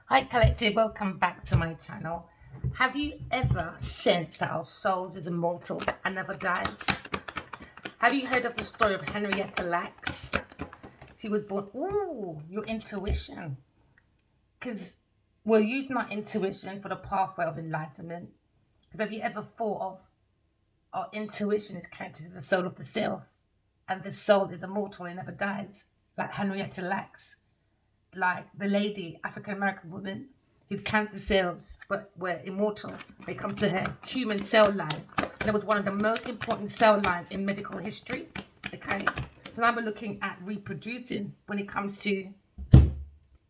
Hi, Collective. Welcome back to my channel. Have you ever sensed that our souls is immortal and never dies? Have you heard of the story of Henrietta Lacks? She was born. Ooh, your intuition. Because we're using our intuition for the pathway of enlightenment. Because have you ever thought of our intuition is connected to the soul of the self, and the soul is immortal and never dies, like Henrietta Lacks? Like the lady, African American woman, whose cancer cells were immortal. They come to her human cell line. And it was one of the most important cell lines in medical history. Okay. So now we're looking at reproducing when it comes to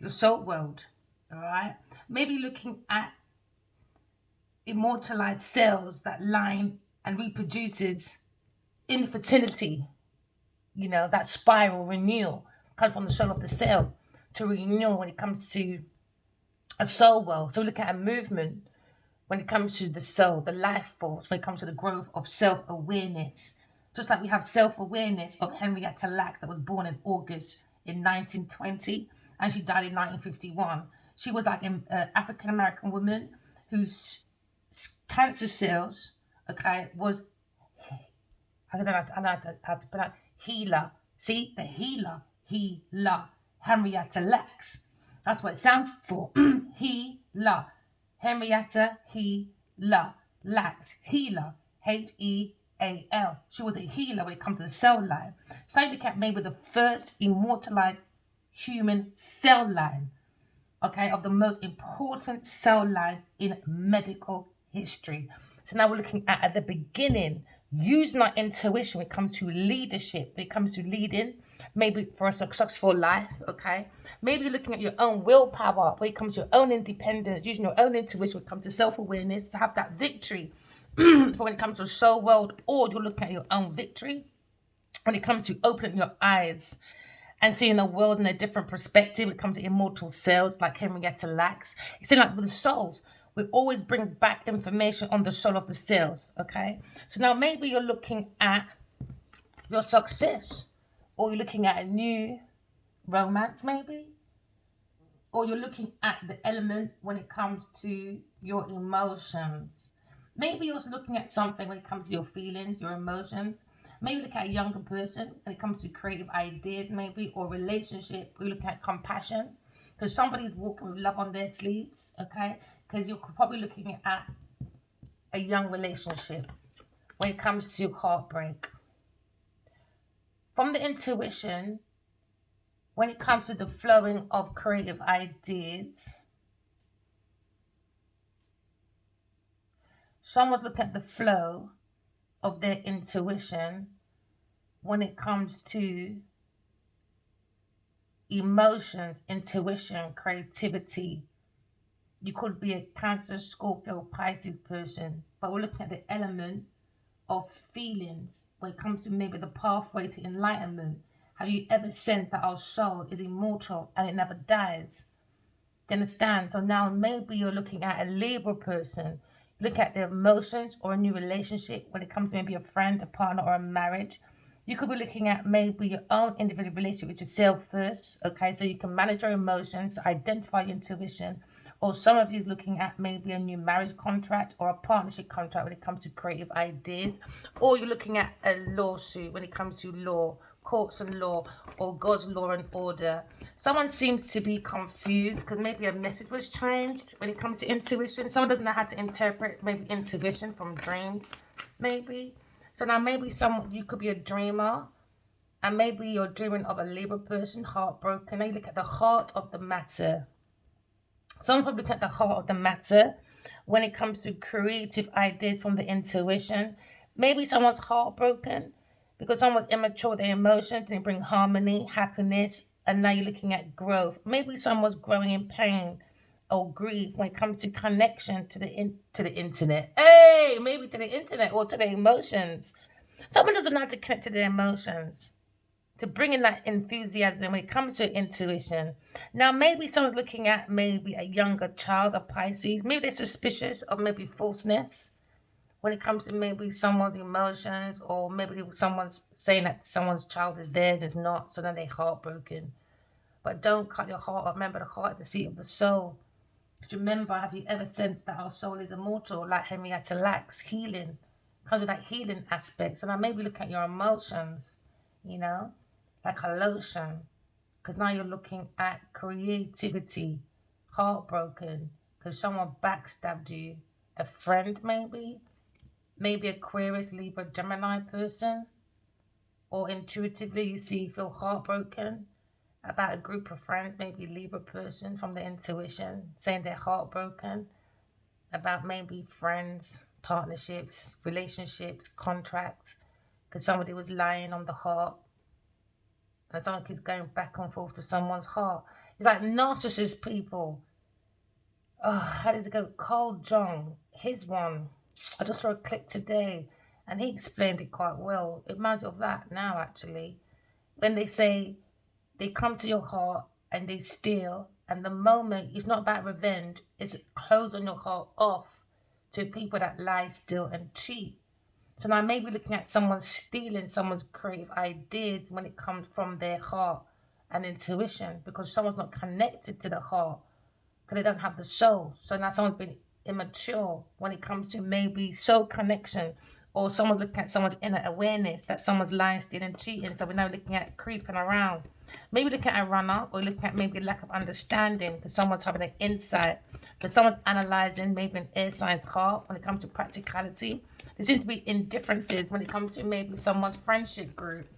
your soul world. All right. Maybe looking at immortalized cells that line and reproduces infertility, that spiral renewal comes from the soul of the cell to renew when it comes to a soul world. So we look at a movement when it comes to the soul, the life force, when it comes to the growth of self-awareness. Just like we have self-awareness of Henrietta Lacks that was born in August in 1920 and she died in 1951. She was like an African American woman whose cancer cells, okay, was, I don't know how to pronounce healer. See, the healer, Henrietta Lacks. That's what it sounds for. Healer. Henrietta Healer. Lacks. Healer. Heal. She was a healer when it comes to the cell line. So you look at maybe the first immortalized human cell line, okay, of the most important cell line in medical history. So now we're looking at the beginning, using our intuition when it comes to leadership, when it comes to leading, maybe for a successful life, okay? Maybe you're looking at your own willpower when it comes to your own independence, using your own intuition when it comes to self-awareness to have that victory for when it comes to a soul world, or you're looking at your own victory when it comes to opening your eyes and seeing the world in a different perspective when it comes to immortal cells like Henrietta Lacks. You see, like with the souls, we always bring back information on the soul of the cells, okay? So now maybe you're looking at your success, or you're looking at a new romance, maybe, or you're looking at the element when it comes to your emotions. Maybe you're looking at something when it comes to your feelings, your emotions. Maybe look at a younger person when it comes to creative ideas, maybe, or relationship. We look at compassion because somebody's walking with love on their sleeves, okay? Because you're probably looking at a young relationship when it comes to heartbreak. From the intuition, when it comes to the flowing of creative ideas, someone's looking at the flow of their intuition when it comes to emotions, intuition, creativity. You could be a Cancer, Scorpio, Pisces person, but we're looking at the element of feelings when it comes to maybe the pathway to enlightenment. Have you ever sensed that our soul is immortal and it never dies? Do you understand? So now maybe you're looking at a Libra person. Look at their emotions or a new relationship when it comes to maybe a friend, a partner, or a marriage. You could be looking at maybe your own individual relationship with yourself first, okay? So you can manage your emotions, identify your intuition. Or some of you is looking at maybe a new marriage contract or a partnership contract when it comes to creative ideas. Or you're looking at a lawsuit when it comes to law, courts and law, or God's law and order. Someone seems to be confused because maybe a message was changed when it comes to intuition. Someone doesn't know how to interpret maybe intuition from dreams, maybe. So now maybe some you could be a dreamer, and maybe you're dreaming of a Libra person, heartbroken. Now you look at the heart of the matter. Some people look at the heart of the matter when it comes to creative ideas from the intuition. Maybe someone's heartbroken because someone's immature with their emotions, they bring harmony, happiness, and now you're looking at growth. Maybe someone's growing in pain or grief when it comes to connection to the internet. Hey, maybe to the internet or to their emotions. Someone doesn't know how to connect to their emotions, to bring in that enthusiasm when it comes to intuition. Now, maybe someone's looking at maybe a younger child, a Pisces. Maybe they're suspicious of maybe falseness when it comes to maybe someone's emotions, or maybe someone's saying that someone's child is theirs, is not, so then they're heartbroken. But don't cut your heart off. Remember, the heart is the seat of the soul. Remember, have you ever sensed that our soul is immortal, like Henrietta Lacks, healing? Comes with that healing aspect. So now maybe look at your emotions, you know, like a lotion. Because now you're looking at creativity, heartbroken, because someone backstabbed you. A friend, maybe Aquarius, Libra, Gemini person, or intuitively you see, feel heartbroken about a group of friends, maybe Libra person from the intuition, saying they're heartbroken about maybe friends, partnerships, relationships, contracts, because somebody was lying on the heart and someone keeps going back and forth with someone's heart. It's like narcissist people. Oh, how does it go? Carl Jung, his one. I just saw a clip today and he explained it quite well. It reminds me of that now, actually. When they say they come to your heart and they steal, and the moment it's not about revenge, it's closing your heart off to people that lie, steal, and cheat. So now maybe looking at someone stealing someone's creative ideas when it comes from their heart and intuition, because someone's not connected to the heart because they don't have the soul. So now someone's been immature when it comes to maybe soul connection, or someone looking at someone's inner awareness that someone's lying, stealing, cheating. So we're now looking at creeping around. Maybe looking at a runner, or looking at maybe lack of understanding because someone's having an insight, because someone's analyzing maybe an air signs heart when it comes to practicality. There seems to be indifferences when it comes to maybe someone's friendship group.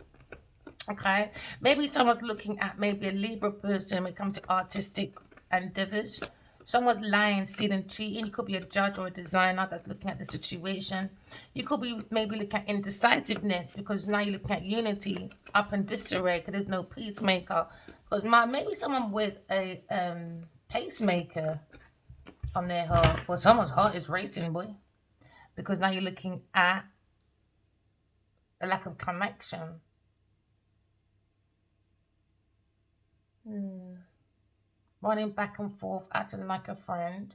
Okay, maybe someone's looking at maybe a Libra person when it comes to artistic endeavors. Someone's lying, stealing, cheating. You could be a judge or a designer that's looking at the situation. You could be maybe looking at indecisiveness because now you're looking at unity up in disarray because there's no peacemaker. Because maybe someone wears a pacemaker on their heart. Well, someone's heart is racing, boy. Because now you're looking at a lack of connection. Running back and forth, acting like a friend,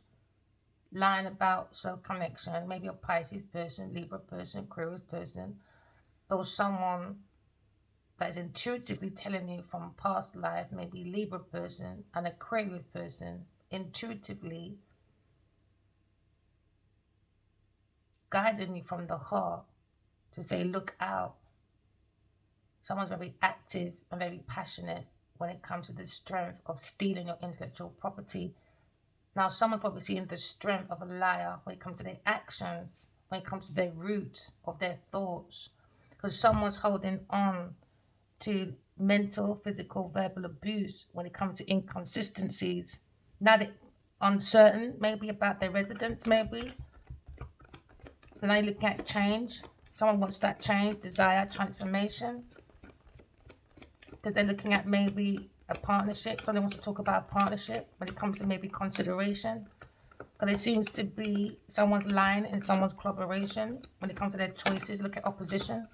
lying about self connection, maybe a Pisces person, Libra person, Aquarius person, or someone that is intuitively telling you from past life, maybe Libra person and Aquarius person, intuitively guiding you from the heart to say, look out. Someone's very active and very passionate when it comes to the strength of stealing your intellectual property. Now, someone probably seeing the strength of a liar when it comes to their actions, when it comes to their root of their thoughts, because someone's holding on to mental, physical, verbal abuse when it comes to inconsistencies. Now they're uncertain, maybe about their residence, maybe. So now you're looking at change. Someone wants that change, desire, transformation, because they're looking at maybe a partnership. Someone wants to talk about a partnership when it comes to maybe consideration. But it seems to be someone's line in someone's collaboration when it comes to their choices. Look at opposition.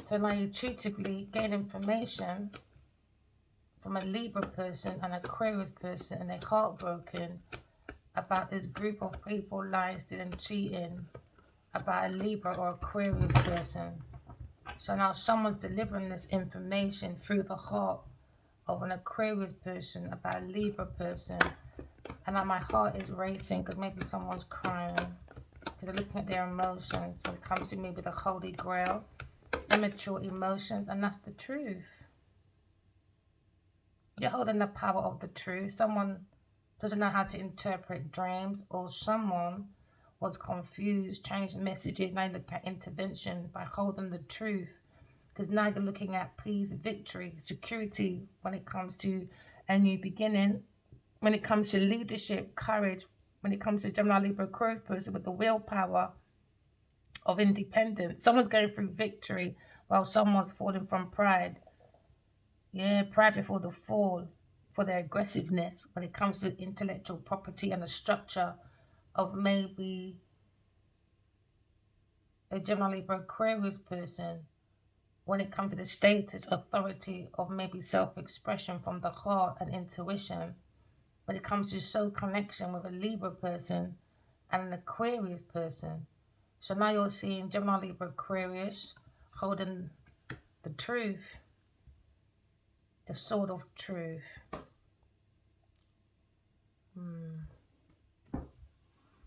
So now you intuitively gain information from a Libra person and Aquarius person, and they're heartbroken about this group of people lying, stealing, cheating, about a Libra or Aquarius person. So now someone's delivering this information through the heart of an Aquarius person about a Libra person. And now my heart is racing because maybe someone's crying. Because they're looking at their emotions when it comes to maybe the Holy Grail, immature emotions, and that's the truth. You're holding the power of the truth. Someone doesn't know how to interpret dreams, or someone was confused, changed messages. Now you look at intervention by holding the truth, because now you're looking at peace, victory, security when it comes to a new beginning, when it comes to leadership, courage, when it comes to Gemini, Libra, Aquarius person with the willpower of independence. Someone's going through victory while someone's falling from pride. Yeah, pride before the fall, for their aggressiveness when it comes to intellectual property and the structure of maybe a Gemini, Libra, Aquarius person when it comes to the status, authority of maybe self-expression from the heart and intuition, when it comes to soul connection with a Libra person and an Aquarius person. So now you're seeing Gemini, Libra, Aquarius holding the truth, the sword of truth.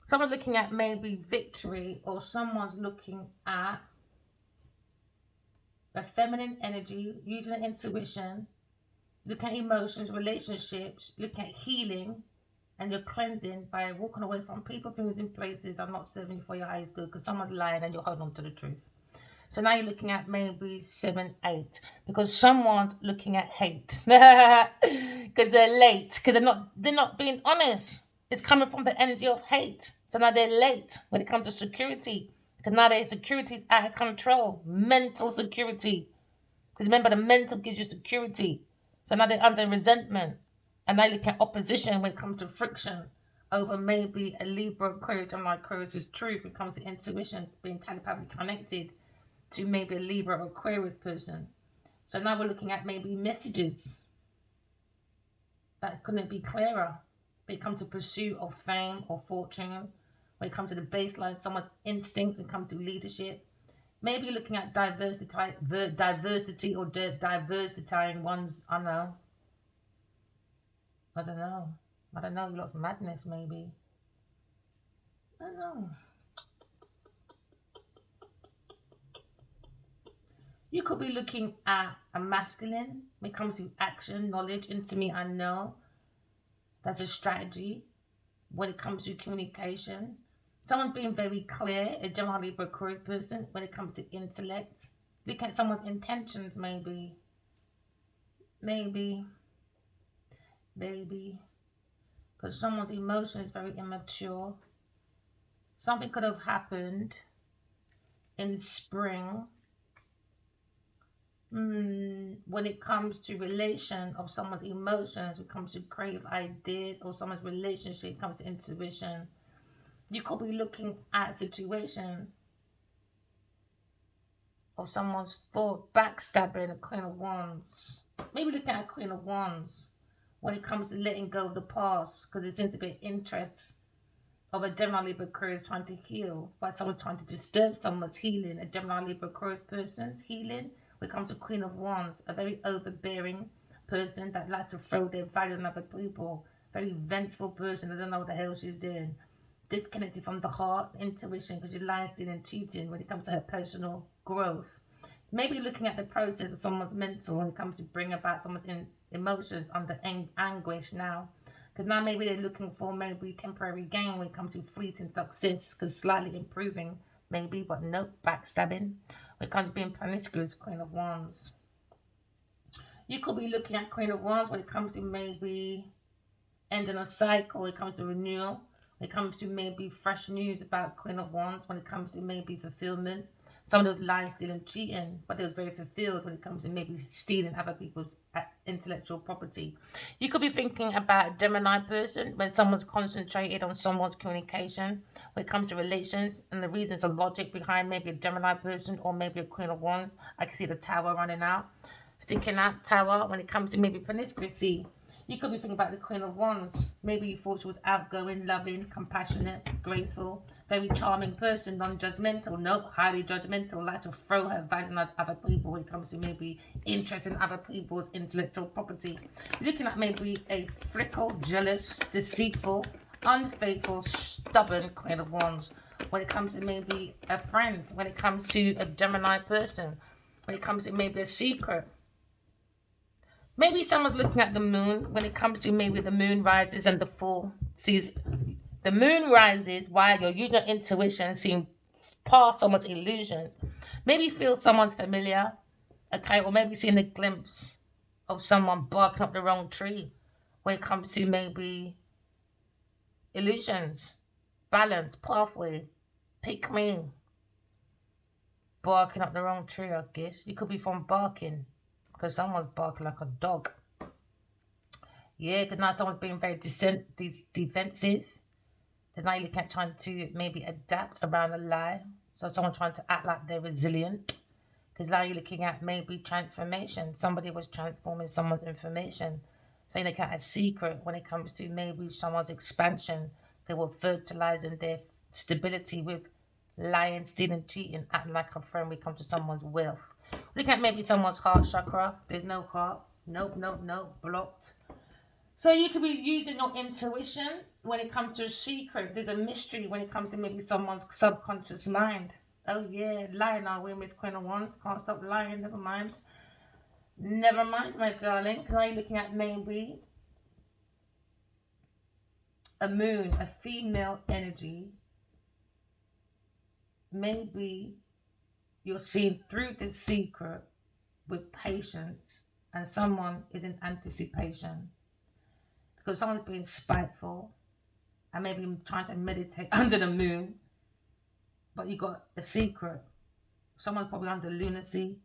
Someone's looking at maybe victory, or someone's looking at a feminine energy, using their intuition, looking at emotions, relationships, looking at healing, and you're cleansing by walking away from people, things, and places that are not serving you for your highest good, because someone's lying and you're holding on to the truth. So now you're looking at maybe 7, 8, because someone's looking at hate, because they're late, because they're not being honest. It's coming from the energy of hate. So now they're late when it comes to security, because now their security is out of control. Mental security, because remember, the mental gives you security. So now they're under resentment, and now you look at opposition when it comes to friction over maybe a Libra, Aquarius, and my Aquarius' truth when it comes to intuition, being telepathically connected to maybe a Libra or Aquarius person. So now we're looking at maybe messages that couldn't be clearer when it comes to pursuit of fame or fortune, when it comes to the baseline, someone's instinct when it comes to leadership. Maybe looking at diversity or diversifying one's, I don't know. I don't know, lots of madness maybe. I don't know. You could be looking at a masculine when it comes to action, knowledge, intimate, I know. That's a strategy when it comes to communication. Someone's being very clear, a generally Aquarius person, when it comes to intellect. Look at someone's intentions, maybe. Maybe. Maybe. Because someone's emotion is very immature. Something could have happened in spring when it comes to relation of someone's emotions, when it comes to creative ideas, or someone's relationship, comes to intuition. You could be looking at a situation of someone's thought backstabbing a Queen of Wands. Maybe looking at a Queen of Wands when it comes to letting go of the past, because there seems to be interest of a Gemini Libra Aquarius trying to heal, by someone trying to disturb someone's healing, a Gemini Libra Aquarius person's healing. When it comes to Queen of Wands, a very overbearing person that likes to throw their value on other people, very vengeful person that don't know what the hell she's doing, disconnected from the heart, intuition, because she's lying, stealing, cheating when it comes to her personal growth. Maybe looking at the process of someone's mental when it comes to bring about someone's emotions under anguish now. Because now maybe they're looking for maybe temporary gain when it comes to fleeting success, because slightly improving, maybe, but nope, backstabbing. When it comes to being promiscuous, Queen of Wands. You could be looking at Queen of Wands when it comes to maybe ending a cycle, when it comes to renewal, when it comes to maybe fresh news about Queen of Wands, when it comes to maybe fulfillment. Someone who's lying, stealing, cheating, but they was very fulfilled when it comes to maybe stealing other people's intellectual property. You could be thinking about a Gemini person when someone's concentrated on someone's communication when it comes to relations, and the reasons and logic behind maybe a Gemini person or maybe a Queen of Wands. I can see the tower running out, sticking out tower when it comes to maybe promiscuity. You could be thinking about the Queen of Wands. Maybe you thought she was outgoing, loving, compassionate, graceful, very charming person, non-judgmental. Nope, highly judgmental. Like to throw her value on other people when it comes to maybe interest in other people's intellectual property. You're looking at maybe a fickle, jealous, deceitful, unfaithful, stubborn Queen of Wands. When it comes to maybe a friend, when it comes to a Gemini person, when it comes to maybe a secret. Maybe someone's looking at the moon when it comes to maybe the moon rises and the full sees the moon rises while you're using your intuition, seeing past someone's illusions. Maybe feel someone's familiar, okay, or maybe seeing a glimpse of someone barking up the wrong tree when it comes to maybe illusions, balance, pathway, pick me, barking up the wrong tree, I guess. You could be from barking because someone's barking like a dog. Yeah, because now someone's being very defensive. Then now you're looking at trying to maybe adapt around a lie. So someone trying to act like they're resilient. Because now you're looking at maybe transformation. Somebody was transforming someone's information. So you're looking at a secret when it comes to maybe someone's expansion. They were fertilizing their stability with lying, stealing, cheating, acting like a friend when it comes to someone's wealth. Looking at maybe someone's heart chakra. There's no heart. Nope, nope, nope. Blocked. So you could be using your intuition when it comes to a secret. There's a mystery when it comes to maybe someone's subconscious mind. Oh yeah, lying are we, Miss Queen of Wands. Can't stop lying, never mind. Never mind, my darling. Because I'm looking at maybe a moon, a female energy. Maybe you're seeing through this secret with patience, and someone is in anticipation because someone's being spiteful and maybe trying to meditate under the moon, but you got a secret. Someone's probably under lunacy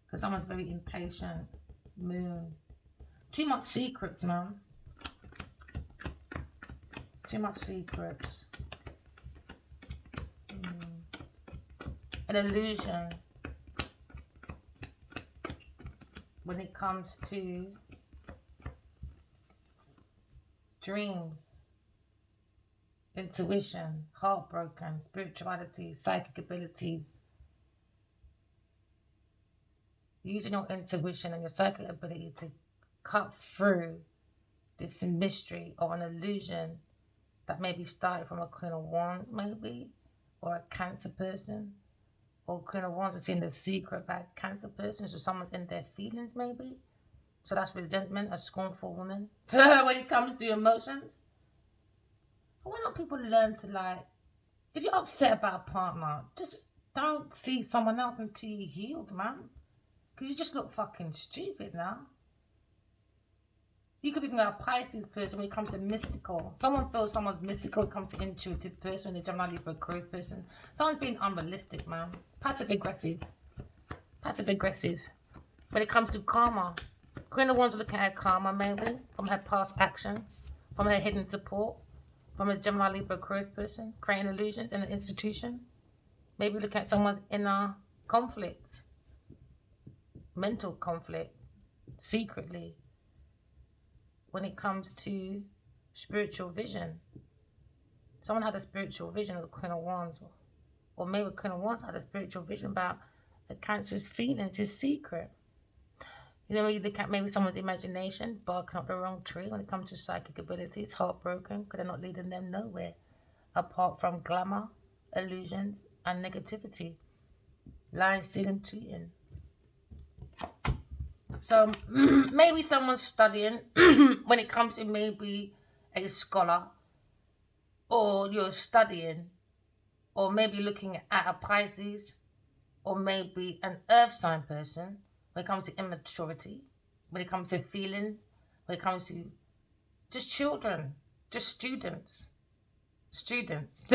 because someone's very impatient. Moon. Too much secrets, man. Too much secrets. An illusion when it comes to dreams, intuition, heartbroken, spirituality, psychic abilities. Using your intuition and your psychic ability to cut through this mystery or an illusion that maybe started from a Queen of Wands, maybe, or a Cancer person, or Queen of Wands is seeing the secret about Cancer person, so someone's in their feelings, maybe. So that's resentment, a scornful woman. When it comes to emotions, why don't people learn to like, if you're upset about a partner, just don't see someone else until you're healed, man. Because you just look fucking stupid now. You could be thinking about a Pisces person when it comes to mystical. Someone feels someone's mystical when it comes to intuitive person, a Gemini Libra Aquarius person. Someone's being unrealistic, man. Passive aggressive. Passive aggressive. When it comes to karma, Queen of Wands looking at her karma maybe from her past actions, from her hidden support, from a Gemini Libra Aquarius person, creating illusions in an institution. Maybe look at someone's inner conflict, mental conflict, secretly. When it comes to spiritual vision, someone had a spiritual vision of the Queen of Wands, or maybe the Queen of Wands had a spiritual vision about the Cancer's feelings, his secret. You know, you look at maybe someone's imagination barking up the wrong tree when it comes to psychic abilities, heartbroken because they're not leading them nowhere apart from glamour, illusions, and negativity, lying, stealing, cheating. So maybe someone's studying when it comes to maybe a scholar, or you're studying, or maybe looking at a Pisces, or maybe an earth sign person when it comes to immaturity, when it comes to feelings, when it comes to just children, just students. Students.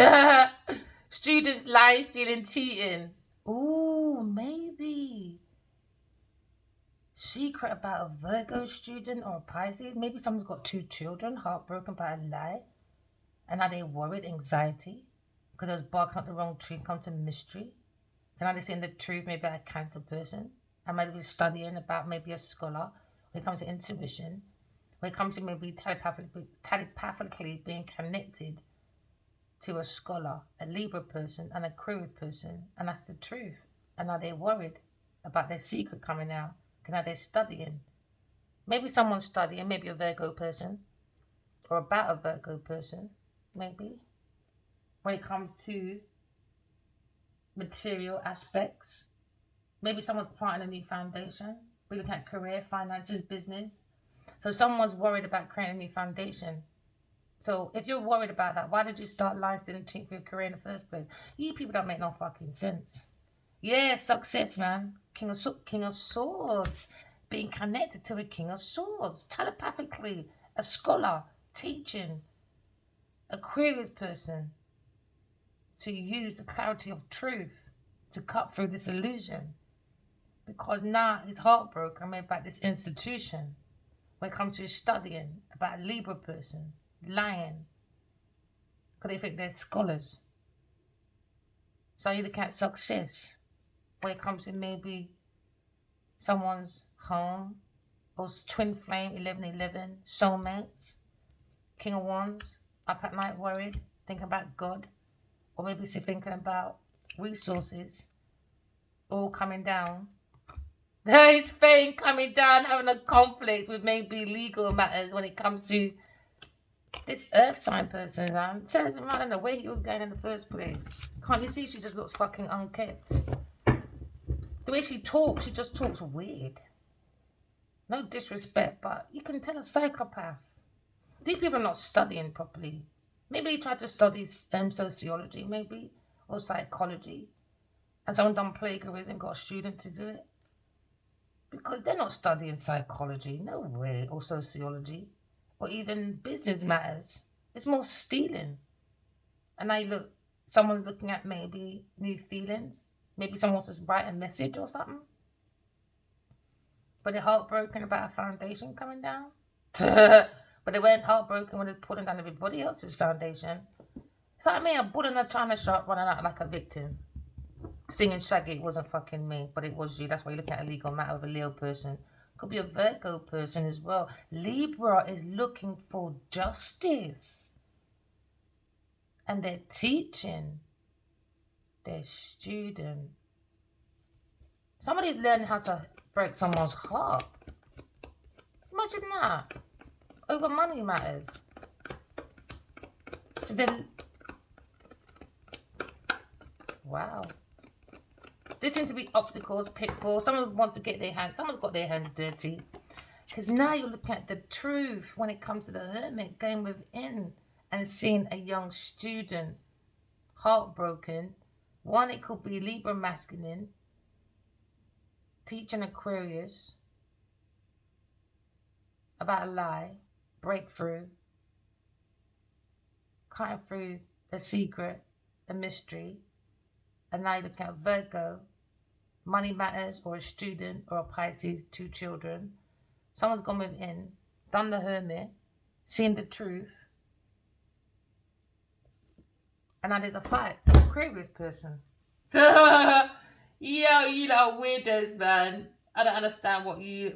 Students lying, stealing, cheating. Ooh, maybe. Secret about a Virgo student or a Pisces. Maybe someone's got 2 children, heartbroken by a lie. And are they worried, anxiety? Because they was barking up the wrong tree, come to mystery. Can I be saying the truth, maybe a Cancer person? I might be studying about maybe a scholar when it comes to intuition, when it comes to maybe telepathically being connected to a scholar, a Libra person, and a Aquarius person, and that's the truth. And are they worried about their secret coming out? Are they studying? Maybe someone's studying, maybe a Virgo person, or about a Virgo person, maybe. When it comes to material aspects, maybe someone's planting a new foundation. We look at career, finances, business. So someone's worried about creating a new foundation. So if you're worried about that, why did you start lying to for your career in the first place? You people don't make no fucking sense. Yeah, success, man. King of Swords. Being connected to a King of Swords. Telepathically. A scholar. Teaching. Aquarius person. To use the clarity of truth to cut through this illusion. Because now he's heartbroken about this institution. When it comes to studying about a Libra person. Lying. Because they think they're scholars. So you look at success. When it comes to maybe someone's home, or twin flame, 1111, soulmates, King of Wands, up at night worried, thinking about God, or maybe thinking about resources all coming down There is Spain coming down, having a conflict with maybe legal matters when it comes to this earth sign person, man. It says, I don't know where he was going in the first place. Can't you see she just looks fucking unkept? The way she talks, she just talks weird. No disrespect, but you can tell a psychopath. These people are not studying properly. Maybe he tried to study sociology, maybe, or psychology, and someone done plagiarism, got a student to do it. Because they're not studying psychology, no way, or sociology, or even business matters. It's more stealing. And now you look, someone's looking at maybe new feelings. Maybe someone wants to write a message or something. But they're heartbroken about a foundation coming down. But they weren't heartbroken when they're pulling down everybody else's foundation. It's like me, a bull in a china shop running out like a victim. Singing Shaggy, it wasn't fucking me, but it was you. That's why you're looking at a legal matter of a Leo person. Could be a Virgo person as well. Libra is looking for justice. And they're teaching their student. Somebody's learning how to break someone's heart. Imagine that. Over money matters. So then, wow. There seem to be obstacles, pitfalls. Someone wants to get their hands. Someone's got their hands dirty. Because now you're looking at the truth when it comes to the hermit going within and seeing a young student heartbroken. One, it could be Libra masculine, teaching Aquarius about a lie, breakthrough, cutting through a secret, a mystery. And now you're looking at Virgo, money matters, or a student, or a Pisces, 2 children. Someone's gone within, done the hermit, seen the truth, and now there's a fight. An Aquarius person. Yo, you know, weirdos, man. I don't understand what you.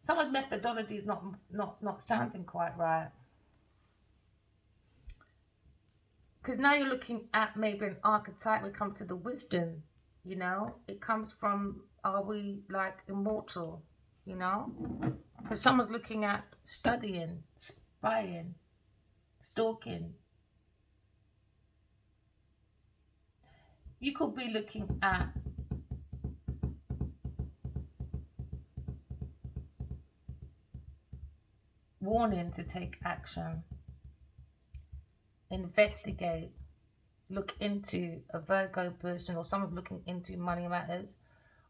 Someone's methodology is not sounding quite right. Because now you're looking at maybe an archetype when it comes to the wisdom, you know? It comes from, are we like immortal, you know? Because someone's looking at studying, spying, stalking. You could be looking at warning to take action, investigate, look into a Virgo person, or someone's looking into money matters,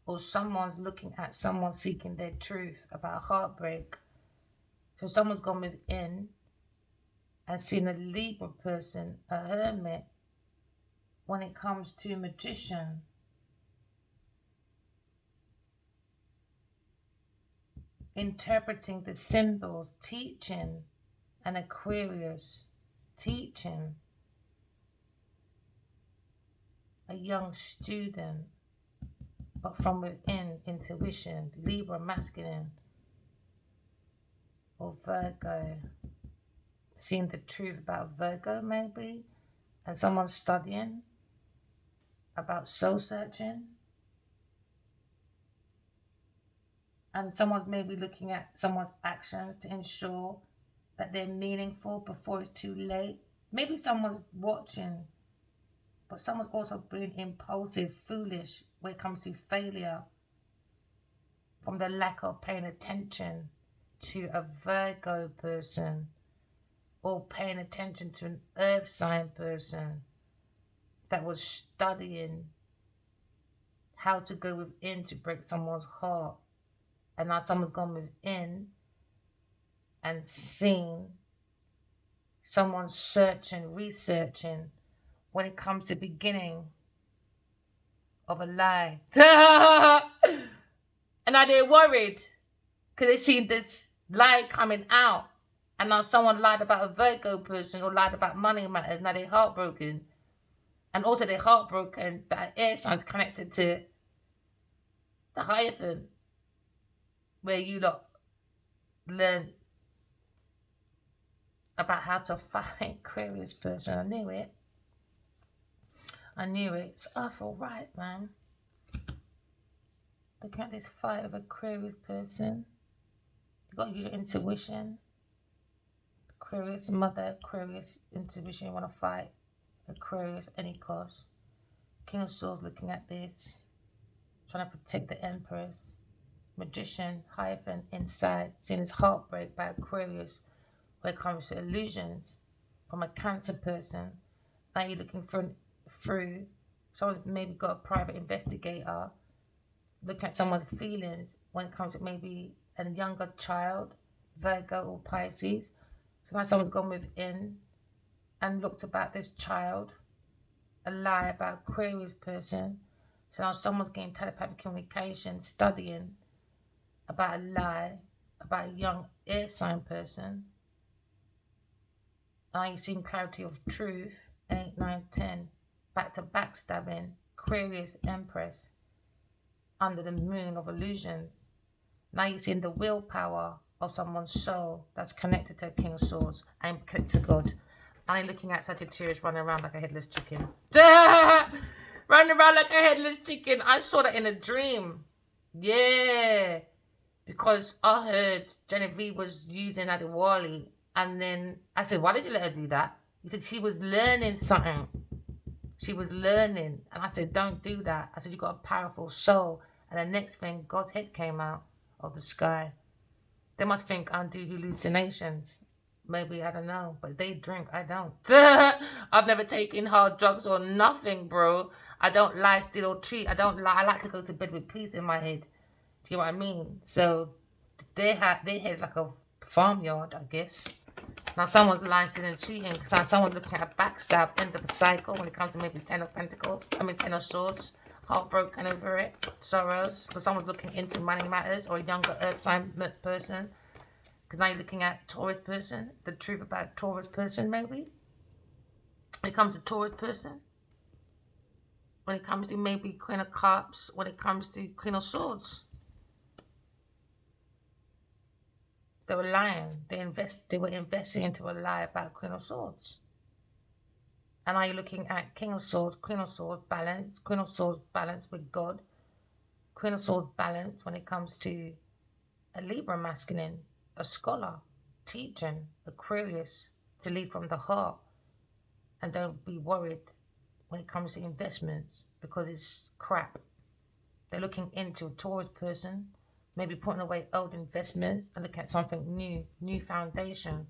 or someone's looking at someone seeking their truth about heartbreak. So someone's gone within and seen a Libra person, a hermit, when it comes to magician. Interpreting the symbols, teaching an Aquarius, teaching a young student, but from within, intuition, Libra masculine, or Virgo, seeing the truth about Virgo maybe, and someone studying about soul searching, and someone's maybe looking at someone's actions to ensure that they're meaningful before it's too late. Maybe someone's watching, but someone's also being impulsive, foolish when it comes to failure from the lack of paying attention to a Virgo person, or paying attention to an earth sign person that was studying how to go within to break someone's heart. And now someone's gone within and seen someone searching, researching when it comes to beginning of a lie. And now they're worried because they see this lie coming out. And now someone lied about a Virgo person or lied about money matters. Now they're heartbroken. And also they're heartbroken that air sign's connected to the Hierophant, where you lot learn about how to fight Aquarius person. I knew it. I knew it. It's awful right, man. Look at this fight of Aquarius person. You got your intuition. Aquarius mother, Aquarius intuition. You want to fight Aquarius any cost. King of Swords looking at this, trying to protect the Empress. Magician, Hierophant inside, seeing his heartbreak by Aquarius, where it comes to illusions from a Cancer person. Now you're looking through. Someone's maybe got a private investigator, looking at someone's feelings when it comes to maybe a younger child, Virgo or Pisces. So now someone's gone within and looked about this child, a lie about Aquarius person. So now someone's getting telepathic communication, studying about a lie about a young air sign person. Now you're seeing clarity of truth, 8, 9, 10. Back to backstabbing, Aquarius Empress, under the moon of illusions. Now you're seeing the willpower of someone's soul that's connected to a King of Swords and connected to God. And I'm looking at Sagittarius running around like a headless chicken. Running around like a headless chicken. I saw that in a dream. Yeah. Because I heard Genevieve was using Adewale. And then I said, why did you let her do that? He said she was learning something. She was learning. And I said, don't do that. I said, you got a powerful soul. And the next thing, God's head came out of the sky. They must think I do hallucinations. Maybe, I don't know. But they drink, I don't. I've never taken hard drugs or nothing, bro. I don't lie, steal, or cheat. I don't lie. I like to go to bed with peace in my head. Do you know what I mean? So their head's like a farmyard, I guess. Now someone's lying, stealing, and cheating. So someone's looking at a backstab, end of a cycle when it comes to maybe 10 of Pentacles. 10 of Swords. Heartbroken over it. Sorrows. Because someone's looking into money matters, or a younger earth sign person. Because now you're looking at Taurus person. The truth about Taurus person, maybe. When it comes to Taurus person. When it comes to maybe Queen of Cups. When it comes to Queen of Swords. They were lying. They were investing into a lie about Queen of Swords. And now you're looking at King of Swords, Queen of Swords, balance. Queen of Swords, balance with God. Queen of Swords, balance when it comes to a Libra masculine, a scholar, teaching, Aquarius, to lead from the heart. And don't be worried when it comes to investments because it's crap. They're looking into a Taurus person, maybe putting away old investments and looking at something new foundation.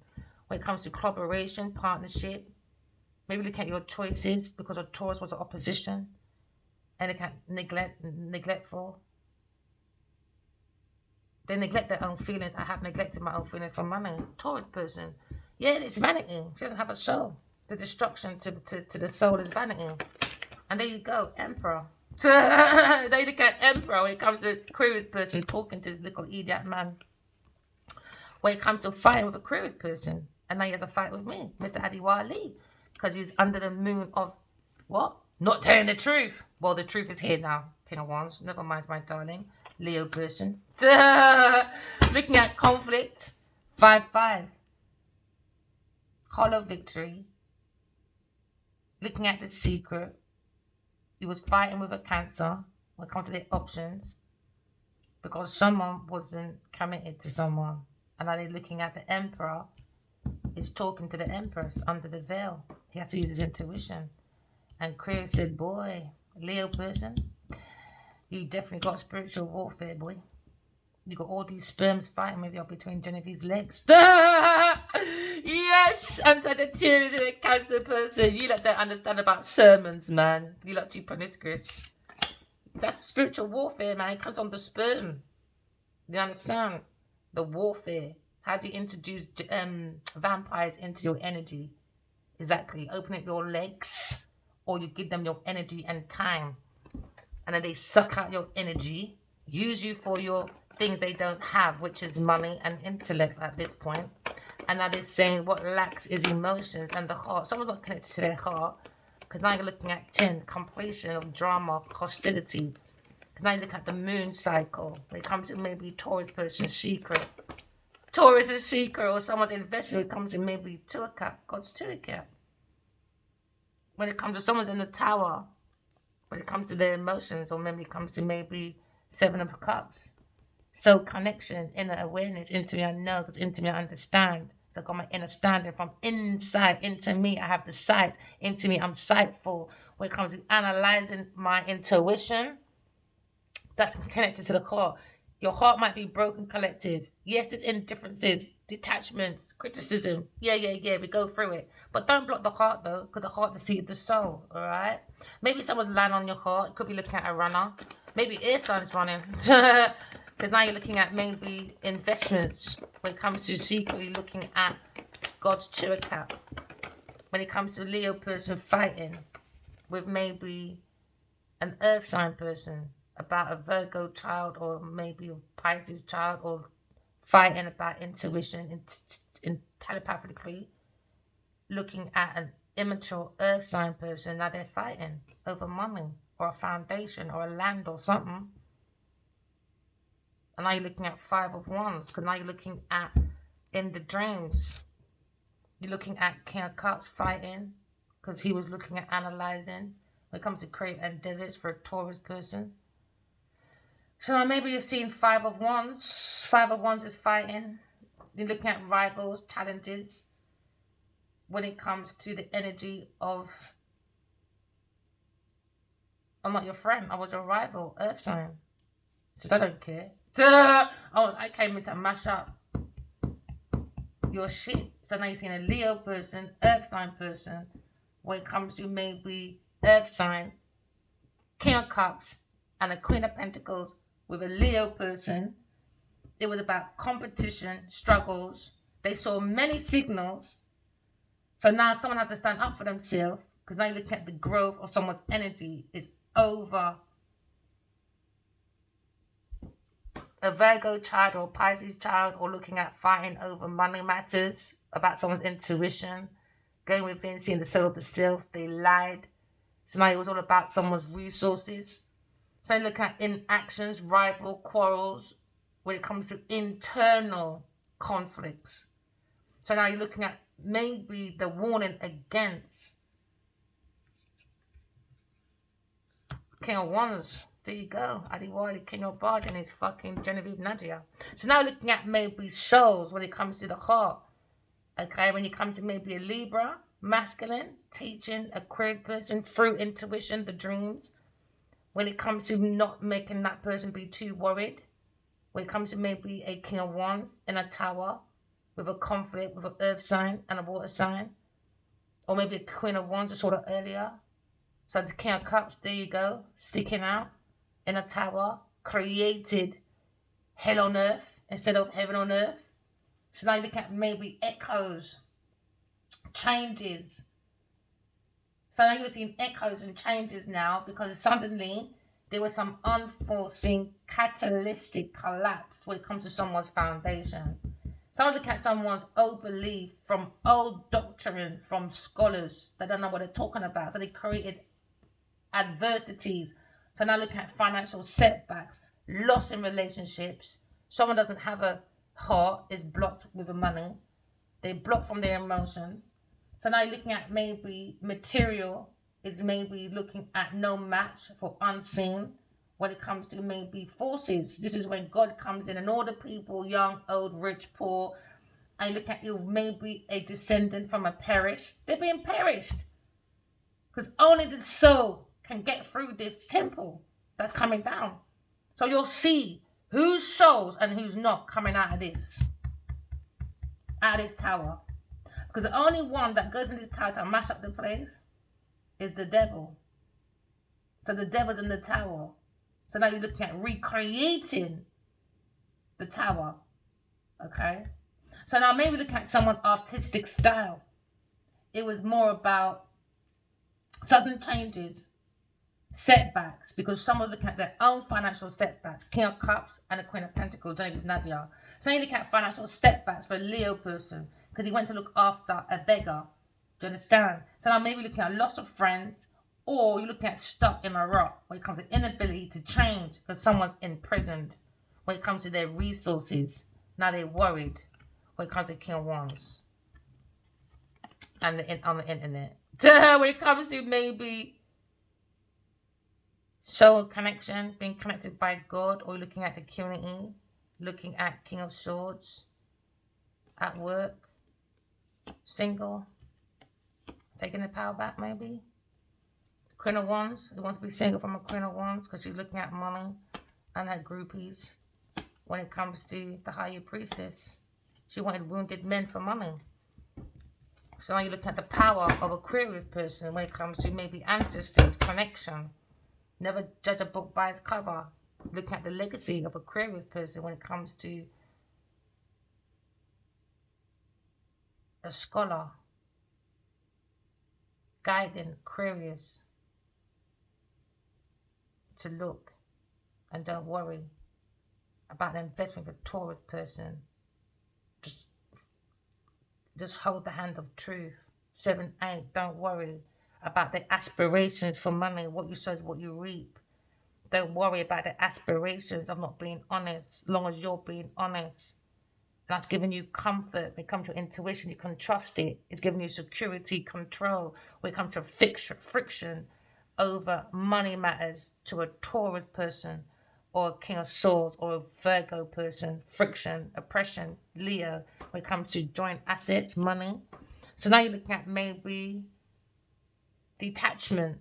When it comes to collaboration, partnership, maybe look at your choices because a Taurus was an opposition and they can't neglectful. They neglect their own feelings. I have neglected my own feelings for money. Taurus person. Yeah, it's vanity. She doesn't have a soul. The destruction to the soul is vanity. And there you go, Emperor. They look at Emperor when it comes to Aquarius person talking to his little idiot man. When it comes to fighting with a Aquarius person. And now he has a fight with me, Mr. Adewale. Because he's under the moon of what? Not telling the truth. Well, the truth is here now, King of Wands. Never mind, my darling. Leo person. Looking at conflict. 5-5. Hollow victory. Looking at the secret. He was fighting with a Cancer when it comes to their options. Because someone wasn't committed to someone. And now they're looking at the Emperor. He's talking to the Empress under the veil. He has to use his intuition. And Aquarius said, boy, Leo person, you definitely got spiritual warfare, boy. You got all these sperms fighting with you between Genevieve's legs. Yes! And Sagittarius is a Cancer person. You lot don't understand about sermons, man. You lot too promiscuous. That's spiritual warfare, man. It comes on the sperm. You understand? The warfare. How do you introduce vampires into your energy? Exactly. Open up your legs or you give them your energy and time. And then they suck out your energy, use you for your things they don't have, which is money and intellect at this point. And now they're saying what lacks is emotions and the heart. Someone's not connected to their heart. Because now you're looking at 10, completion of drama, hostility. Because now you look at the moon cycle. When it comes to maybe Taurus person's secret. Taurus is secret or someone's investment comes in maybe 2 of Cups, God's 2 of Cups. When it comes to someone's in the tower, when it comes to their emotions or maybe it comes to maybe Seven of Cups. So connection, inner awareness, into me I know, because into me I understand. So I got my inner standing from inside into me. I have the sight. Into me I'm sightful. When it comes to analyzing my intuition, that's connected to the heart. Your heart might be broken, collective. Yes, there's indifferences, detachments, criticism. Yeah. We go through it. But don't block the heart though, because the heart is the seat of the soul. All right. Maybe someone's lying on your heart. It could be looking at a runner. Maybe ear signs running. Because now you're looking at maybe investments. When it comes to secretly looking at God's true account. When it comes to a Leo person fighting with maybe an earth sign person about a Virgo child or maybe a Pisces child, or fighting about intuition in telepathically, looking at an immature earth sign person. Now they're fighting over money or a foundation or a land or something. And now you're looking at Five of Wands, because now you're looking at, in the dreams, you're looking at King of Cups fighting, because he was looking at analyzing when it comes to create endeavors for a Taurus person. So now maybe you're seeing Five of Wands. Five of Wands is fighting. You're looking at rivals, challenges when it comes to the energy of, I'm not your friend, I was your rival, earth sign. So I don't care. Oh, I came in to mash up your shit. So now you're seeing a Leo person, earth sign person, when it comes to maybe earth sign, King of Cups, and a Queen of Pentacles with a Leo person. It was about competition, struggles. They saw many signals. So now someone has to stand up for themselves, because now you look at the growth of someone's energy is over a Virgo child or Pisces child, or looking at fighting over money matters, about someone's intuition, going within, seeing the soul of the self. They lied. So now it was all about someone's resources. So you look at inactions, rival quarrels, when it comes to internal conflicts. So now you're looking at maybe the warning against King of Wands. There you go. Adiwali, King of Bargain is fucking Genevieve Nadia. So now looking at maybe souls when it comes to the heart. Okay, when you come to maybe a Libra, masculine, teaching, Aquarius person, through intuition, the dreams. When it comes to not making that person be too worried. When it comes to maybe a King of Wands in a tower with a conflict with an earth sign and a water sign. Or maybe a Queen of Wands, I saw that earlier. So the King of Cups, there you go, sticking out in a tower, created hell on earth instead of heaven on earth. So now you look at maybe echoes, changes. So now you're seeing echoes and changes now, because suddenly there was some unforeseen catalytic collapse when it comes to someone's foundation. So look at someone's old belief from old doctrines, from scholars that don't know what they're talking about. So they created adversities. So now looking at financial setbacks, loss in relationships. Someone doesn't have a heart, is blocked with the money. They block from their emotions. So now you're looking at maybe material is maybe looking at no match for unseen when it comes to maybe forces. This is when God comes in and all the people, young, old, rich, poor, and you look at you maybe a descendant from a parish. They're being perished. Because only the soul can get through this temple that's coming down. So you'll see whose souls and who's not coming out of this tower. Because the only one that goes in this tower to mash up the place is the devil. So the devil's in the tower. So now you're looking at recreating the tower. Okay? So now maybe looking at someone's artistic style. It was more about sudden changes, setbacks, because someone's looking at their own financial setbacks. King of Cups and the Queen of Pentacles, Genevieve Nadia. So you look at financial setbacks for a Leo person, because he went to look after a beggar. Do you understand? So now maybe looking at loss of friends, or you're looking at stuck in a rut when it comes to inability to change because someone's imprisoned when it comes to their resources. Now they're worried when it comes to King of Wands and on the internet. When it comes to maybe Soul connection, being connected by God, or looking at the community, looking at King of Swords, at work, single, taking the power back maybe. Queen of Wands, who wants to be single from a Queen of Wands because she's looking at money and her groupies. When it comes to the Higher Priestess, she wanted wounded men for money. So now you're looking at the power of Aquarius person when it comes to maybe ancestors, connection. Never judge a book by its cover. Looking at the legacy of Aquarius person when it comes to a scholar, guiding Aquarius to look and don't worry about the investment of a Taurus person. Just hold the hand of truth. 7, 8, don't worry about the aspirations for money. What you sow is what you reap. Don't worry about the aspirations of not being honest, as long as you're being honest. And that's giving you comfort. When it comes to intuition, you can trust it. It's giving you security, control. When it comes to friction over money matters to a Taurus person or a King of Swords or a Virgo person, friction, oppression, Leo, when it comes to joint assets, money. So now you're looking at maybe detachment.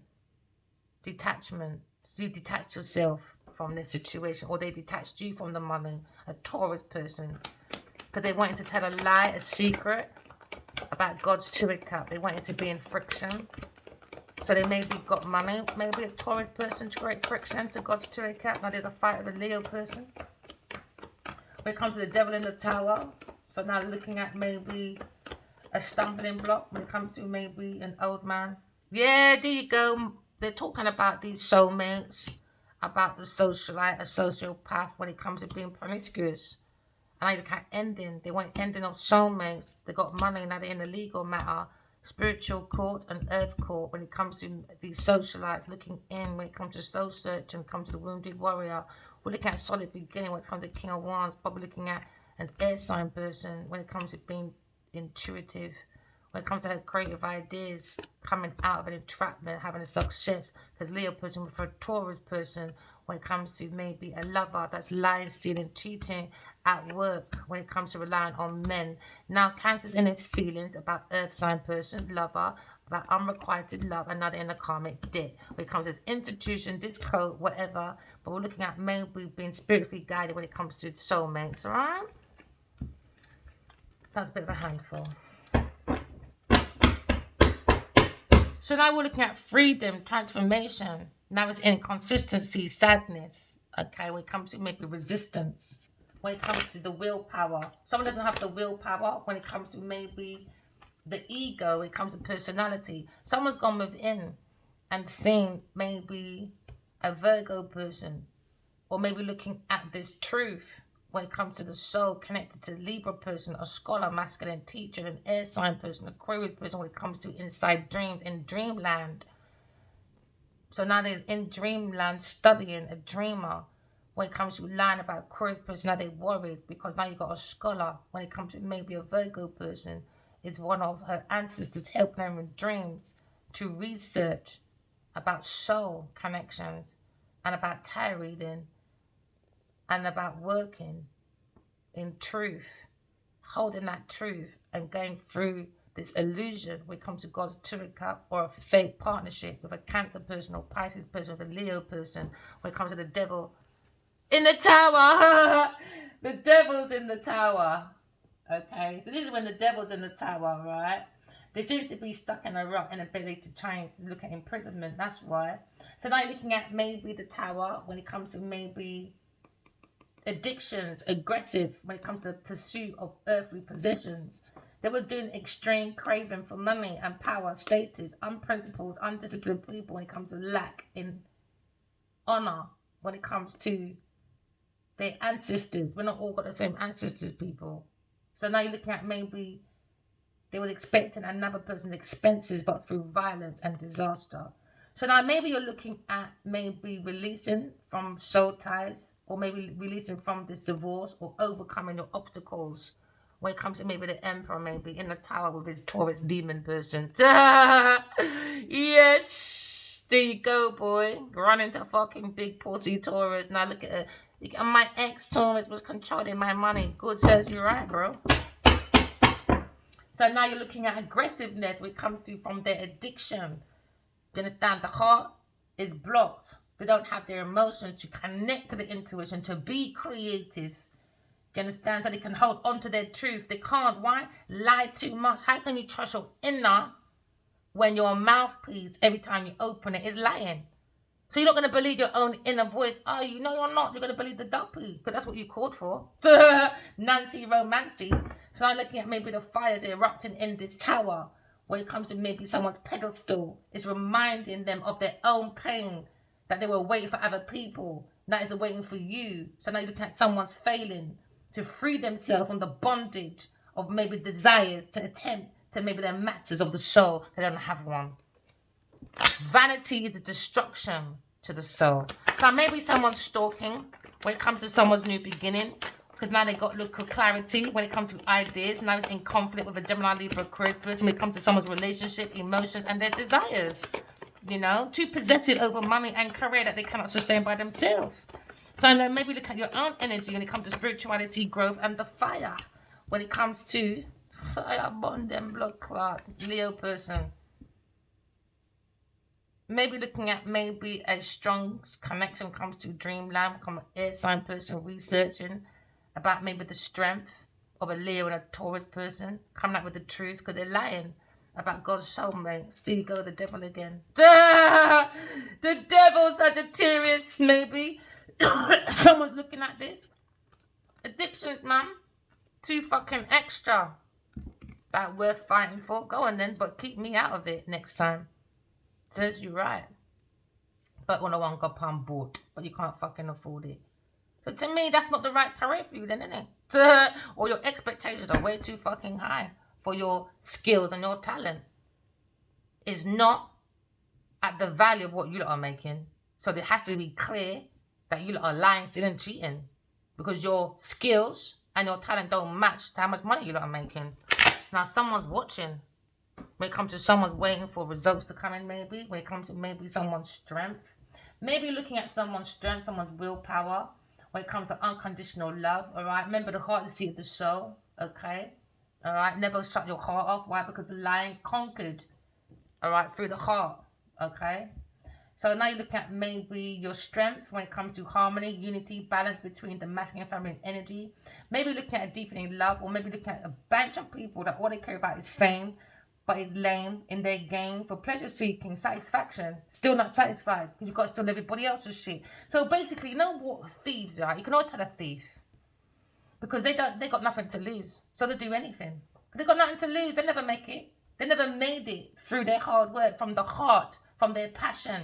You detach yourself from this situation, or they detached you from the money, a Taurus person. Because they wanted to tell a lie, a secret about God's Two Cup. They wanted to be in friction. So they maybe got money, maybe a Taurus person to create friction to God's Two Cup. Now there's a fight with a Leo person. When it comes to the devil in the tower, so now looking at maybe a stumbling block when it comes to maybe an old man. Yeah, there you go. They're talking about these soulmates, about the socialite, a sociopath when it comes to being promiscuous. And I look at ending. They want ending of soulmates. They got money, now they're in the legal matter. Spiritual court and earth court when it comes to these socialites looking in, when it comes to soul search and comes to the wounded warrior. We're looking at solid beginning when it comes to King of Wands, probably looking at an air sign person when it comes to being intuitive, when it comes to her creative ideas, coming out of an entrapment, having a success. Because Leo person for a Taurus person when it comes to maybe a lover that's lying, stealing, cheating at work, when it comes to relying on men. Now Cancer's in its feelings about earth sign person, lover, about unrequited love, and another in a karmic debt. When it comes to institution, disco, whatever. But we're looking at maybe being spiritually guided when it comes to soulmates, alright? That's a bit of a handful. So now we're looking at freedom, transformation. Now it's inconsistency, sadness. Okay, when it comes to maybe resistance. When it comes to the willpower. Someone doesn't have the willpower when it comes to maybe the ego, when it comes to personality. Someone's gone within and seen maybe a Virgo person, or maybe looking at this truth when it comes to the soul, connected to Libra person, a scholar, masculine teacher, an air sign person, Aquarius person when it comes to inside dreams, in dreamland. So now they're in dreamland studying, a dreamer. When it comes to lying about Aquarius person, now they're worried because now you've got a scholar. When it comes to maybe a Virgo person, is one of her ancestors helping her in dreams to research about soul connections and about tarot reading and about working in truth, holding that truth and going through this illusion when it comes to God's Two Cup, or a fake partnership with a Cancer person or Pisces person, with a Leo person, when it comes to the devil in the tower. The devil's in the tower. Okay, so this is when the devil's in the tower, right? They seem to be stuck in a rut, inability to change, to look at imprisonment. That's why. So now you're looking at maybe the tower when it comes to maybe addictions, aggressive when it comes to the pursuit of earthly possessions. They were doing extreme craving for money and power, status, unprincipled, undisciplined people when it comes to lack in honor, when it comes to their ancestors. We're not all got the same ancestors, people. So now you're looking at maybe they was expecting another person's expenses, but through violence and disaster. So now maybe you're looking at maybe releasing from soul ties, or maybe releasing from this divorce, or overcoming your obstacles when it comes to maybe the emperor, maybe in the tower with his Taurus demon person. Yes, There you go, boy. Run into fucking big pussy Taurus. Now look at it. My ex Taurus was controlling my money. Good says you're right, bro. So now you're looking at aggressiveness when it comes to from their addiction. Do you understand? The heart is blocked. They don't have their emotions to connect to the intuition, to be creative. Do you understand? So they can hold on to their truth. They can't. Why? Lie too much. How can you trust your inner when your mouthpiece, every time you open it, is lying? So you're not going to believe your own inner voice. Oh, you know you're not. You're going to believe the duppy, because that's what you called for. Nancy Romancy. So I'm looking at maybe the fires erupting in this tower. When it comes to maybe someone's pedestal, it's reminding them of their own pain, that they were waiting for other people. Now it's waiting for you. So now you look at someone's failing to free themselves from the bondage of maybe desires to attempt to maybe their matters of the soul. They don't have one. Vanity is the destruction to the soul. So maybe someone's stalking when it comes to someone's new beginning, because now they got look of clarity when it comes to ideas. Now it's in conflict with a Gemini, Libra, Aquarius when it comes to someone's relationship, emotions, and their desires. You know, too possessive over money and career that they cannot sustain by themselves. So now maybe look at your own energy when it comes to spirituality, growth, and the fire. When it comes to fire, bond, and blood clot, Leo person. Maybe looking at maybe a strong connection comes to dreamland, come an air sign person researching about maybe the strength of a Leo and a Taurus person, coming up with the truth because they're lying about God's soulmate. Still you go the devil again. The devil, Sagittarius, maybe. Someone's looking at this. Addictions, man. Too fucking extra. That worth fighting for. Go on then, but keep me out of it next time. Says you're right. But when I want to go on board, but you can't fucking afford it. So to me, that's not the right career for you then, isn't it? Or your expectations are way too fucking high for your skills and your talent. It's not at the value of what you lot are making. So it has to be clear that you lot are lying, stealing, cheating. Because your skills and your talent don't match to how much money you lot are making. Now someone's watching. When it comes to someone's waiting for results to come in, maybe. When it comes to maybe someone's strength. Maybe looking at someone's strength, someone's willpower. When it comes to unconditional love, all right? Remember, the heart is the seat of the soul, okay? All right? Never shut your heart off. Why? Because the lion conquered, all right, through the heart, okay? So now you look at maybe your strength when it comes to harmony, unity, balance between the masculine and feminine energy. Maybe looking at a deepening love, or maybe looking at a bunch of people that all they care about is fame, but is lame in their game for pleasure seeking, satisfaction, still not satisfied because you've got to steal everybody else's shit. So basically, you know what thieves are? You can always tell a thief because they got nothing to lose, so they do anything. They got nothing to lose. They never make it. They never made it through their hard work, from the heart, from their passion.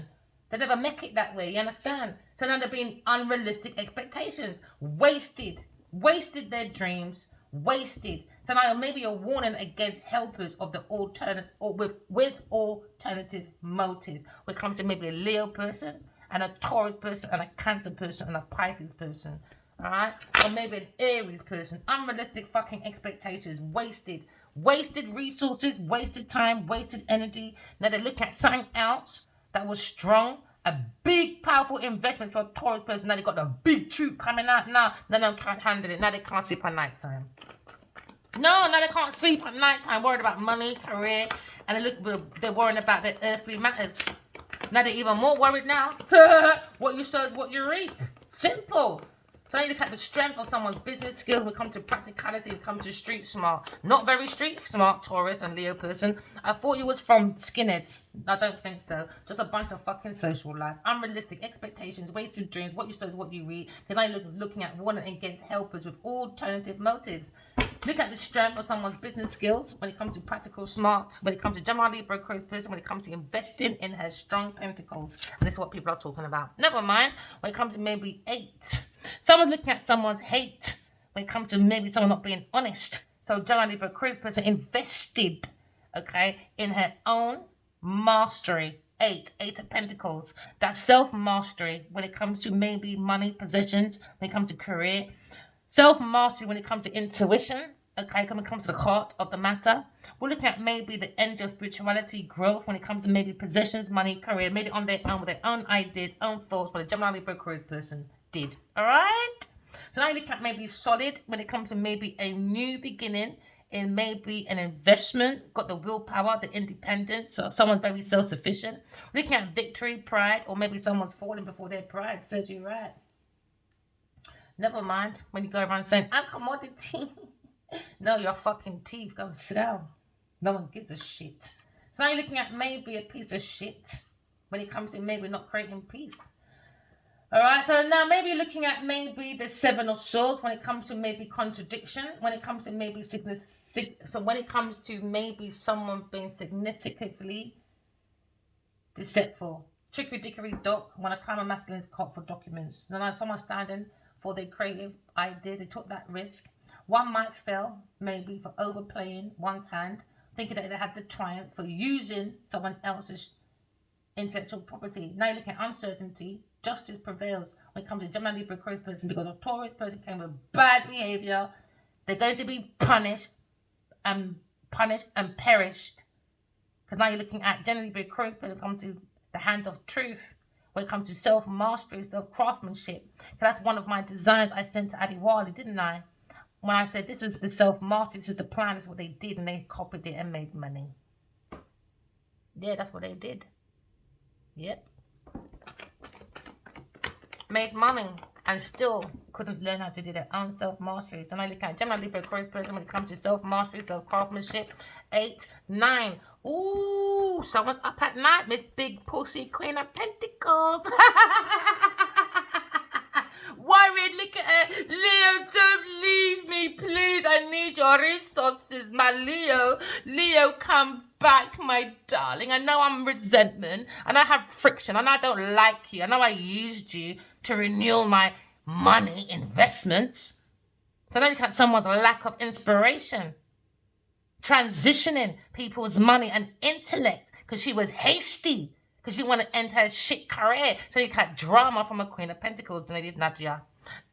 They never make it that way. You understand? So now they're being unrealistic expectations, wasted their dreams, wasted. So now maybe you're warning against helpers of the alternate, or with alternative motive. When it comes to maybe a Leo person and a Taurus person and a Cancer person and a Pisces person, all right? Or maybe an Aries person. Unrealistic fucking expectations, wasted resources, wasted time, wasted energy. Now they look at something else that was strong, a big powerful investment for a Taurus person. Now they got the big troop coming out now. Now they can't handle it. Now they can't sleep at night time. No, they can't sleep at night time, worried about money, career, and they're worrying about their earthly matters. Now they're even more worried now. What you sow is what you reap. Simple. So now you look at the strength of someone's business skills when it comes to practicality, when it comes to street smart. Not very street smart, Taurus and Leo person. I thought you was from skinheads. I don't think so. Just a bunch of fucking social life. Unrealistic expectations, wasted dreams. What you sow is what you reap. Then I looking at warning against helpers with alternative motives. Look at the strength of someone's business skills when it comes to practical smarts, when it comes to Gemini, Libra, Aquarius person, when it comes to investing in her strong pentacles. And this is what people are talking about. Never mind when it comes to maybe 8. Someone's looking at someone's hate when it comes to maybe someone not being honest. So Gemini, Libra, Aquarius person invested, okay, in her own mastery. 8 of Pentacles. That's self-mastery when it comes to maybe money, possessions, when it comes to career. Self-mastery when it comes to intuition, okay, when it comes to the heart of the matter. We're looking at maybe the end of spirituality, growth when it comes to maybe possessions, money, career, made it on their own with their own ideas, own thoughts, what a Gemini Libra Aquarius person did. All right. So now you look at maybe solid when it comes to maybe a new beginning in maybe an investment, got the willpower, the independence, so someone's very self-sufficient. Looking at victory, pride, or maybe someone's falling before their pride. Says you're right. Never mind when you go around saying, I'm commodity. No, you're fucking teeth. Go sit down. No one gives a shit. So now you're looking at maybe a piece of shit when it comes to maybe not creating peace. All right, so now maybe you're looking at maybe the Seven of Swords when it comes to maybe contradiction, when it comes to maybe sickness. So when it comes to maybe someone being significantly deceitful, trickery, dickery, doc, when a climber masculine is caught for documents. Now someone standing for their creative idea, they took that risk. One might fail, maybe for overplaying one's hand, thinking that they had the triumph for using someone else's intellectual property. Now you're looking at uncertainty. Justice prevails when it comes to Gemini Libra Aquarius person, because a Taurus person came with bad behavior. They're going to be punished and perished. Because now you're looking at Gemini Libra Aquarius person when it comes to the hand of truth, when it comes to self-mastery, self-craftsmanship. That's one of my designs I sent to Adiwali, didn't I? When I said this is the self-mastery, this is the plan, this is what they did, and they copied it and made money. Yeah, that's what they did. Yep. Made money and still couldn't learn how to do their own self-mastery. So now you look at Gemini Libra Aquarius person when it comes to self-mastery, self-craftsmanship. 8, 9. Ooh, someone's up at night, Miss Big Pussy Queen of Pentacles. Worried, look at her. Leo, don't leave me, please. I need your resources, my Leo. Leo, come back, my darling. I know I'm resentment, and I have friction, and I don't like you. I know I used you to renew my money investments. So now you at someone's lack of inspiration, transitioning people's money and intellect because she was hasty, because you want to enter a shit career. So you got drama from a Queen of Pentacles, Lady Nadia.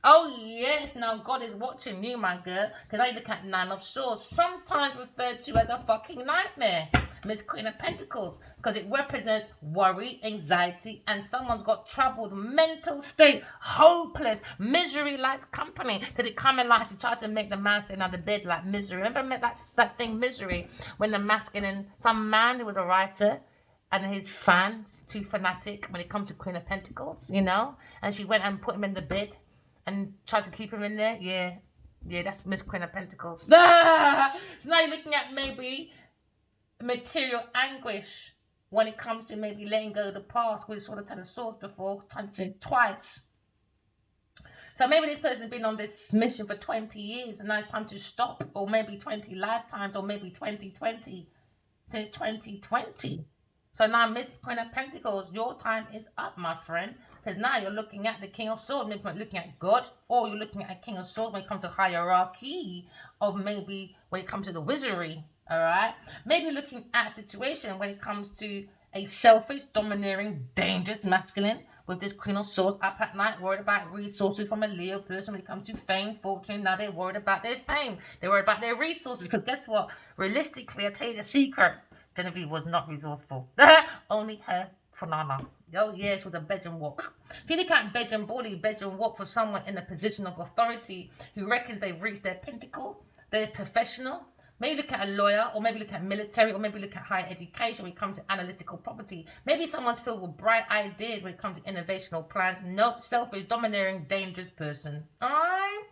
Oh yes, now God is watching you, my girl, because I look at Nine of Swords, sometimes referred to as a fucking nightmare, Miss Queen of Pentacles, because it represents worry, anxiety, and someone's got troubled mental state, hopeless, misery likes company, because it kind of like she tried to make the man stay on the bed like misery. Remember that thing, Misery, when the masculine, some man who was a writer, and his fans, too fanatic when it comes to Queen of Pentacles, you know, and she went and put him in the bed and tried to keep him in there. Yeah, that's Miss Queen of Pentacles. So now you're looking at maybe material anguish when it comes to maybe letting go of the past. We saw the Ten of Swords before, trying to say twice. So maybe this person's been on this mission for 20 years and now it's time to stop, or maybe 20 lifetimes, or maybe 2020, since 2020. So now, Miss Queen of Pentacles, your time is up, my friend. Because now you're looking at the King of Swords, maybe looking at God, or you're looking at a King of Swords when it comes to hierarchy of maybe when it comes to the wizardry, all right? Maybe looking at a situation when it comes to a selfish, domineering, dangerous masculine with this Queen of Swords up at night, worried about resources from a Leo person when it comes to fame, fortune. Now they're worried about their fame. They're worried about their resources. Because guess what? Realistically, I'll tell you the secret. Genevieve was not resourceful. Only her Nana. Oh yeah, she was a bedroom walk. She look at bedroom body, bedroom walk for someone in a position of authority who reckons they've reached their pinnacle. They're professional. Maybe look at a lawyer, or maybe look at military, or maybe look at higher education when it comes to analytical property. Maybe someone's filled with bright ideas when it comes to innovational plans. Nope, selfish, domineering, dangerous person. Alright?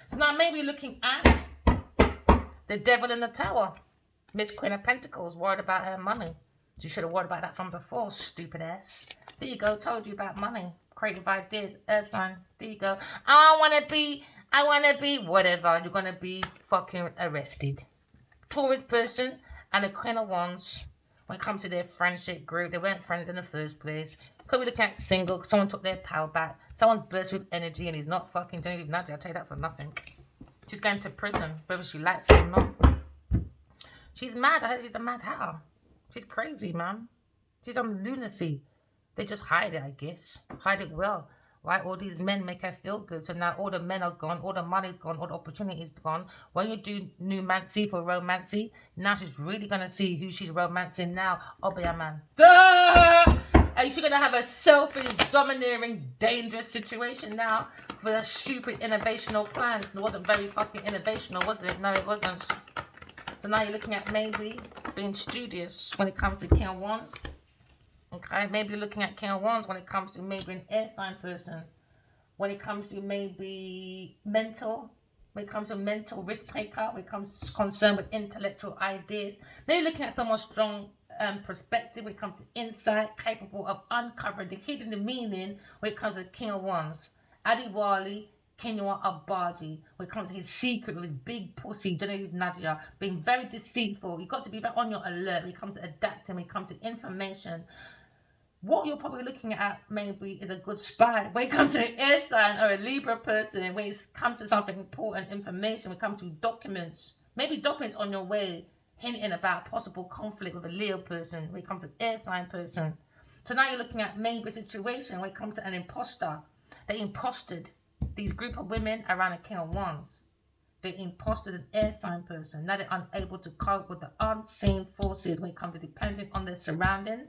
So now maybe looking at the devil in the tower. Miss Queen of Pentacles, worried about her money. You should have worried about that from before, stupid ass. There you go, told you about money. Creative ideas, earth sign. There you go. I wanna be, whatever. You're gonna be fucking arrested. Taurus person and a Queen of Wands. When it comes to their friendship group, they weren't friends in the first place. Could we look at single? Someone took their power back. Someone burst with energy and he's not fucking Genevieve Nadia. I'll tell you that for nothing. She's going to prison, whether she likes it or not. She's mad. I heard she's a mad hatter. She's crazy, man. She's on lunacy. They just hide it, I guess. Hide it well. right? All these men make her feel good. So now all the men are gone, all the money's gone, all the opportunities gone. When you do numancy for romancy, now she's really gonna see who she's romancing now. Oh, be a man. Duh! And she's gonna have a selfish, domineering, dangerous situation now for the stupid innovational plans. It wasn't very fucking innovational, was it? No, it wasn't. So now you're looking at maybe being studious when it comes to King of Wands. Okay, maybe you're looking at King of Wands when it comes to maybe an air sign person. When it comes to maybe mental, when it comes to mental risk taker, when it comes to concern with intellectual ideas. Maybe looking at someone's strong perspective when it comes to insight, capable of uncovering the hidden meaning when it comes to King of Wands. Adiwali, Kenua Abadi, when it comes to his secret with his big pussy, Genevieve Nadia, being very deceitful. You've got to be very on your alert when it comes to adapting, when it comes to information. What you're probably looking at maybe is a good spy when it comes to an air sign or a Libra person, when it comes to something important information, when it comes to documents, maybe documents on your way, hinting about possible conflict with a Leo person, when it comes to air sign person. So now you're looking at maybe a situation when it comes to an imposter. They imposted these group of women around a King of Wands. They imposted an air sign person. Now they're unable to cope with the unseen forces when it comes to depending on their surroundings.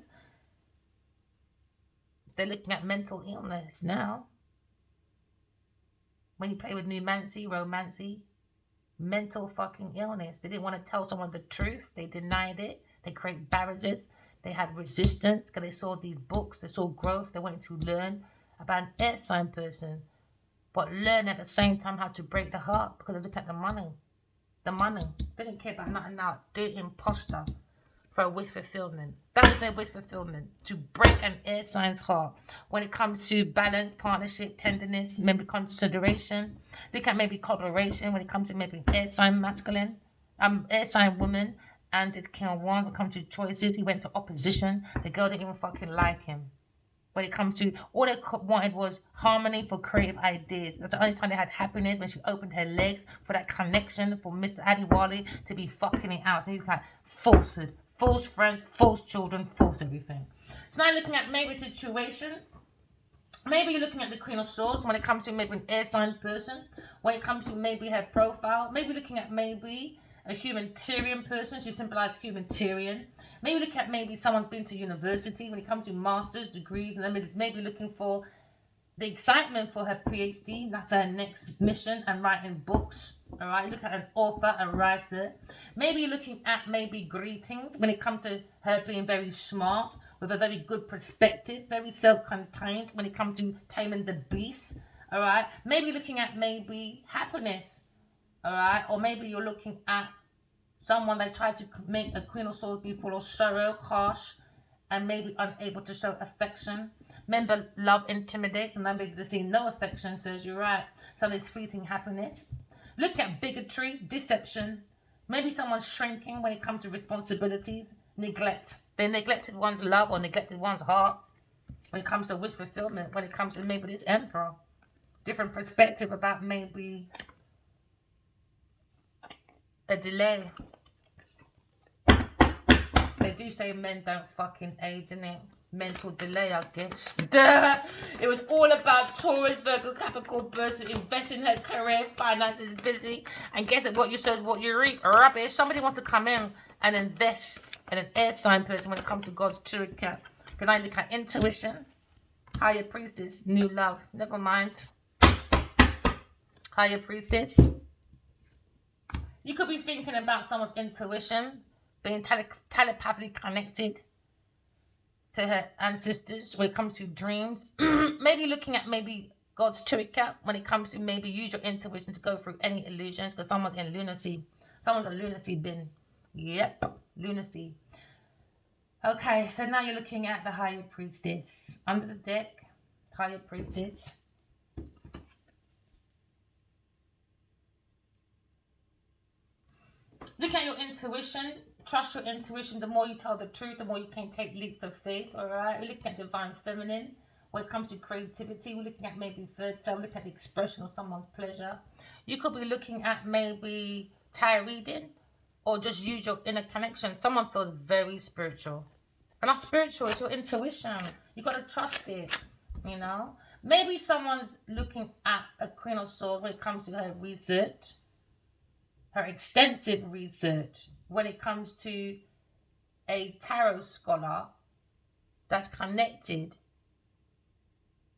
They're looking at mental illness now. When you play with numancy, romancy, mental fucking illness. They didn't want to tell someone the truth. They denied it. They create barriers. They had resistance because they saw these books. They saw growth. They wanted to learn about an air sign person. But learn at the same time how to break the heart because they look at the money. The money. They didn't care about nothing else. They're imposter for a wish fulfillment. That was their wish fulfillment. To break an air sign's heart. When it comes to balance, partnership, tenderness, maybe consideration. Look at maybe cooperation when it comes to maybe air sign masculine, air sign woman, and it King of Wands. When it comes to choices, he went to opposition. The girl didn't even fucking like him. When it comes to all they wanted was harmony for creative ideas. That's the only time they had happiness, when she opened her legs for that connection for Mr. Adiwali to be fucking it out. So he's like falsehood, false friends, false children, false everything. So now looking at maybe a situation. Maybe you're looking at the Queen of Swords when it comes to maybe an air sign person. When it comes to maybe her profile. Maybe looking at maybe a humanitarian person. She symbolizes humanitarian. Maybe look at maybe someone's been to university when it comes to master's degrees, and then maybe looking for the excitement for her PhD. That's her next mission, and writing books. All right, look at an author, a writer. Maybe you're looking at maybe greetings when it comes to her being very smart, with a very good perspective, very self-contained when it comes to taming the beast. All right, maybe looking at maybe happiness. All right, or maybe you're looking at someone that tried to make a Queen of Swords be full of sorrow, harsh, and maybe unable to show affection. Remember, love intimidates, and maybe they see no affection, says you're right. So there's fleeting happiness. Look at bigotry, deception. Maybe someone's shrinking when it comes to responsibilities, neglect. They neglected one's love or neglected one's heart when it comes to wish fulfillment, when it comes to maybe this emperor. Different perspective about maybe a delay. They do say men don't fucking age, innit? Mental delay, I guess. Duh. It was all about Taurus, Virgo, Capricorn person investing in her career, finances, busy, and guess what you sow is what you reap. Rubbish. Somebody wants to come in and invest in an air sign person when it comes to God's true cat. Can I look at intuition? Higher priestess, new love. Never mind. Higher priestess. You could be thinking about someone's intuition, being telepathically connected to her ancestors when it comes to dreams. Maybe looking at maybe God's Turika when it comes to maybe use your intuition to go through any illusions because someone's in lunacy. Someone's a lunacy bin. Yep, lunacy. Okay, so now you're looking at the higher priestess. Under the deck, higher priestess. Look at your intuition. Trust your intuition. The more you tell the truth, the more you can take leaps of faith. All right. We're looking at divine feminine. When it comes to creativity, we're looking at maybe third. We're looking at the expression of someone's pleasure. You could be looking at maybe tarot reading, or just use your inner connection. Someone feels very spiritual, and not spiritual. It's your intuition. You gotta trust it. You know. Maybe someone's looking at a Queen of Swords when it comes to her research, her extensive research, when it comes to a tarot scholar that's connected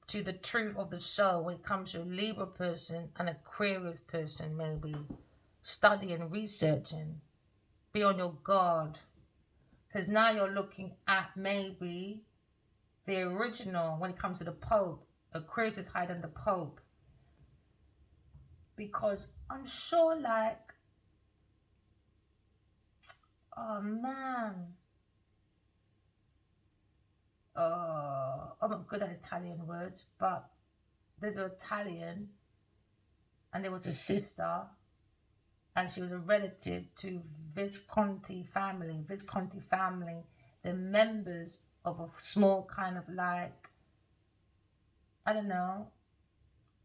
to the truth of the soul, when it comes to a Libra person and Aquarius person, maybe studying, researching. Be on your guard, because now you're looking at maybe the original when it comes to the Pope. Aquarius is hiding the Pope, because I'm sure, like, oh man, I'm not good at Italian words, but there's an Italian, and there was a sister, and she was a relative to Visconti family. Visconti family, the members of a small kind of, like, I don't know,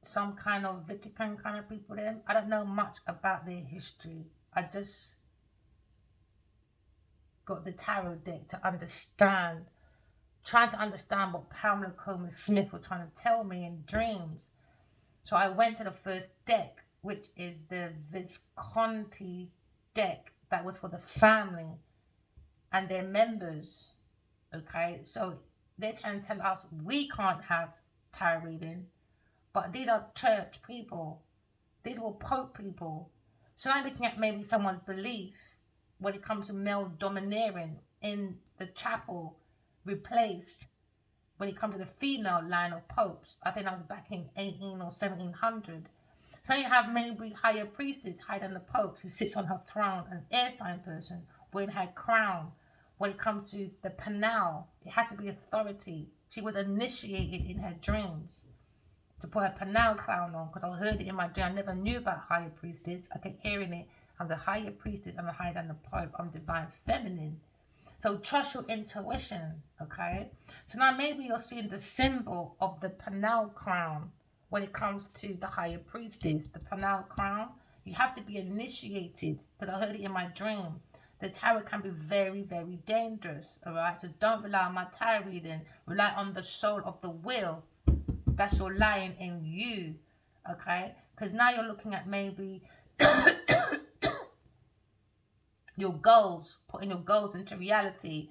some kind of Vatican kind of people. Them, I don't know much about their history. I just got the tarot deck to understand, trying to understand what Pamela Coleman Smith was trying to tell me in dreams. So I went to the first deck, which is the Visconti deck that was for the family and their members. Okay, so they're trying to tell us we can't have tarot reading, but these are church people. These were Pope people. So I'm looking at maybe someone's belief when it comes to male domineering in the chapel replaced when it comes to the female line of popes. I think that was back in 18 or 1700. So you have maybe higher priestess higher than the Pope who sits on her throne, an air sign person wearing her crown. When it comes to the Panal, it has to be authority. She was initiated in her dreams to put her Panal crown on, because I heard it in my dream. I never knew about higher priestess. I kept hearing it. I'm the higher priestess. I'm higher than the Pope. I'm divine feminine. So trust your intuition, okay? So now maybe you're seeing the symbol of the Panal crown when it comes to the higher priestess, the Panal crown. You have to be initiated, because I heard it in my dream. The tarot can be very, very dangerous, all right? So don't rely on my tarot reading. Rely on the soul of the will that's your lion in you, okay? Because now you're looking at maybe your goals, putting your goals into reality.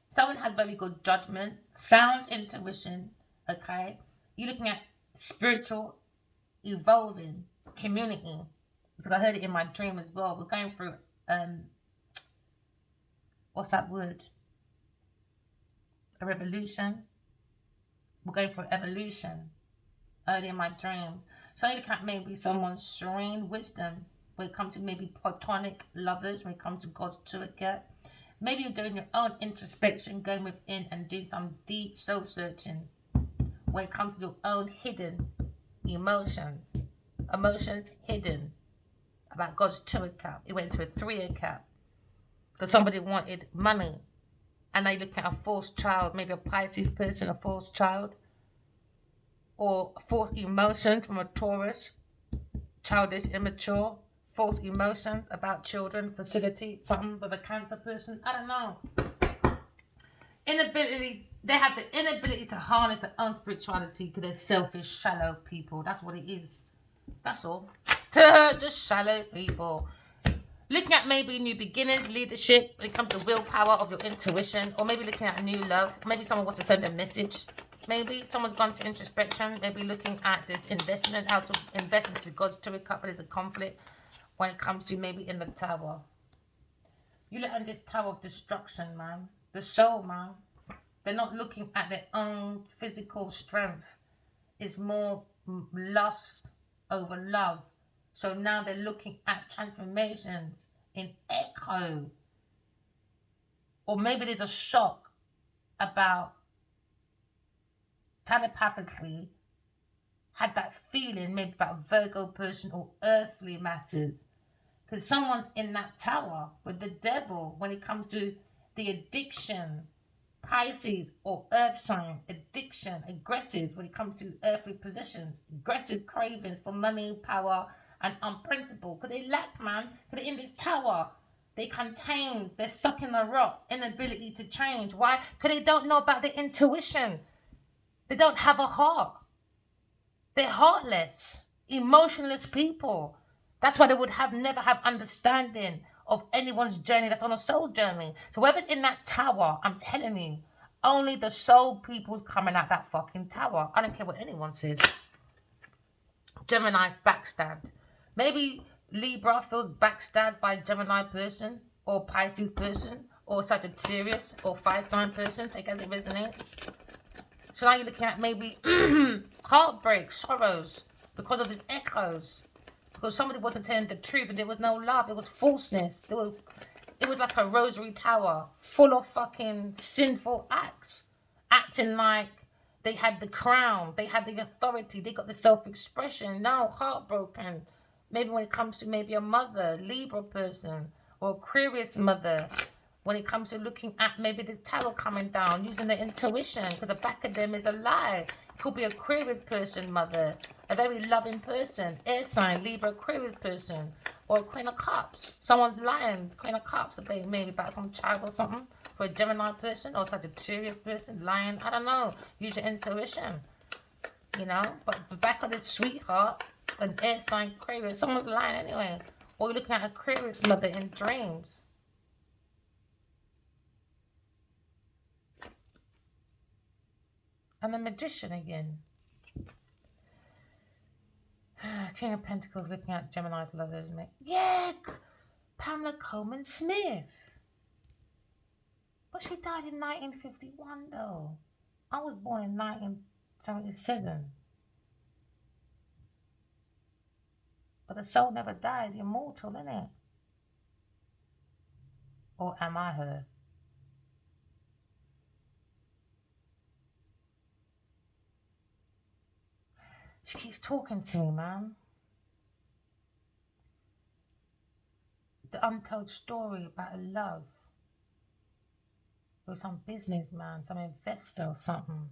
Someone has very good judgment, sound intuition, okay? You're looking at spiritual evolving community, because I heard it in my dream as well. We're going through what's that word? A revolution. We're going for evolution early in my dream. So you look at maybe someone's serene wisdom when it comes to maybe platonic lovers, when it comes to God's toolkit. Maybe you're doing your own introspection, going within and doing some deep soul searching when it comes to your own hidden emotions. Emotions hidden about God's 2 account. It went to a 3 account because somebody wanted money. And now you're looking at a false child, maybe a Pisces person, a false child, or false emotions from a Taurus, childish, immature, false emotions about children, facility, something with a Cancer person. I don't know. They have the inability to harness their own spirituality because they're selfish, shallow people. That's what it is. That's all. Just shallow people. Looking at maybe new beginnings, leadership, when it comes to willpower of your intuition, or maybe looking at new love. Maybe someone wants to send a message. Maybe someone's gone to introspection. Maybe looking at this investment, how to invest into God's 2 cup, but there's a conflict when it comes to maybe in the tower. You look at this tower of destruction, man. The soul, man. They're not looking at their own physical strength. It's more lust over love. So now they're looking at transformations in echo. Or maybe there's a shock about telepathically had that feeling maybe about a Virgo person or earthly matters. Because someone's in that tower with the devil when it comes to the addiction. Pisces or earth sign, addiction, aggressive when it comes to earthly positions, aggressive cravings for money, power, and unprincipled. Because they lack, man, because they're in this tower. They contain, they're stuck in a rock, inability to change. Why? Because they don't know about their intuition. They don't have a heart. They're heartless, emotionless people. That's why they would have never have understanding of anyone's journey that's on a soul journey. So whoever's in that tower, I'm telling you, only the soul people's coming out that fucking tower. I don't care what anyone says. Gemini backstabbed. Maybe Libra feels backstabbed by Gemini person or Pisces person or Sagittarius or fire sign person. Take as it resonates. So now you're looking at maybe heartbreak, sorrows because of his echoes. Because somebody wasn't telling the truth and there was no love. It was falseness. It was like a rosary tower full of fucking sinful acts. Acting like they had the crown, they had the authority, they got the self-expression. Now heartbroken. Maybe when it comes to maybe a mother, Libra person, or Aquarius mother, when it comes to looking at maybe the tower coming down, using the intuition, because the back of them is a lie. It could be a Aquarius person, mother, a very loving person, air sign, Libra, Aquarius person, or a Queen of Cups. Someone's lying, Queen of Cups, maybe about some child or something, for a Gemini person or Sagittarius person, lying. I don't know. Use your intuition, you know. But the back of this sweetheart, an air sign, Aquarius, someone's lying anyway. Or you're looking at Aquarius mother in dreams. And the Magician again. King of Pentacles looking at Gemini's lovers. Yeah, Pamela Coleman Smith. But she died in 1951 though. I was born in 1977. But the soul never dies, immortal, isn't it? Or am I her? She keeps talking to me, man. The untold story about a love with some businessman, some investor or something.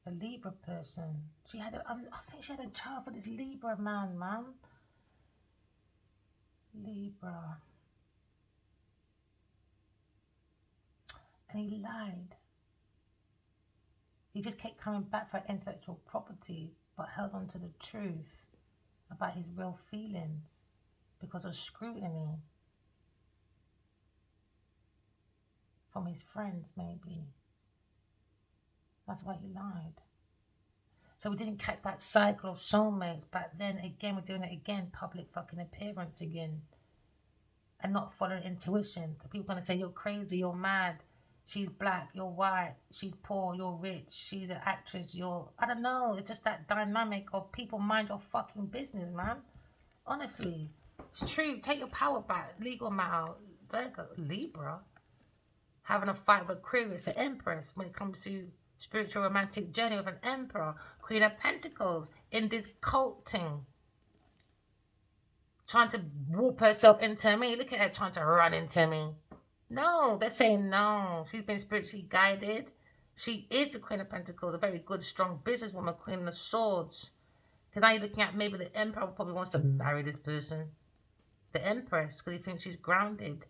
A Libra person. She had I think she had a child with this Libra man. Libra. And he lied. He just kept coming back for intellectual property, but held on to the truth about his real feelings because of scrutiny from his friends, maybe. That's why he lied. So we didn't catch that cycle of soulmates, but then again, we're doing it again, public fucking appearance again. And not following intuition. People are going to say, you're crazy, you're mad. She's black, you're white. She's poor, you're rich. She's an actress, I don't know. It's just that dynamic of people mind your fucking business, man. Honestly. It's true. Take your power back. Legal matter. Virgo, Libra. Having a fight with Aquarius, the Empress, when it comes to spiritual romantic journey with an Emperor. Queen of Pentacles in this cult thing. Trying to warp herself into me. Look at her trying to run into me. No, they're saying no. She's been spiritually guided. She is the Queen of Pentacles, a very good, strong businesswoman, Queen of Swords. Because now you're looking at maybe the Emperor probably wants to marry this person. The Empress, because he thinks she's grounded.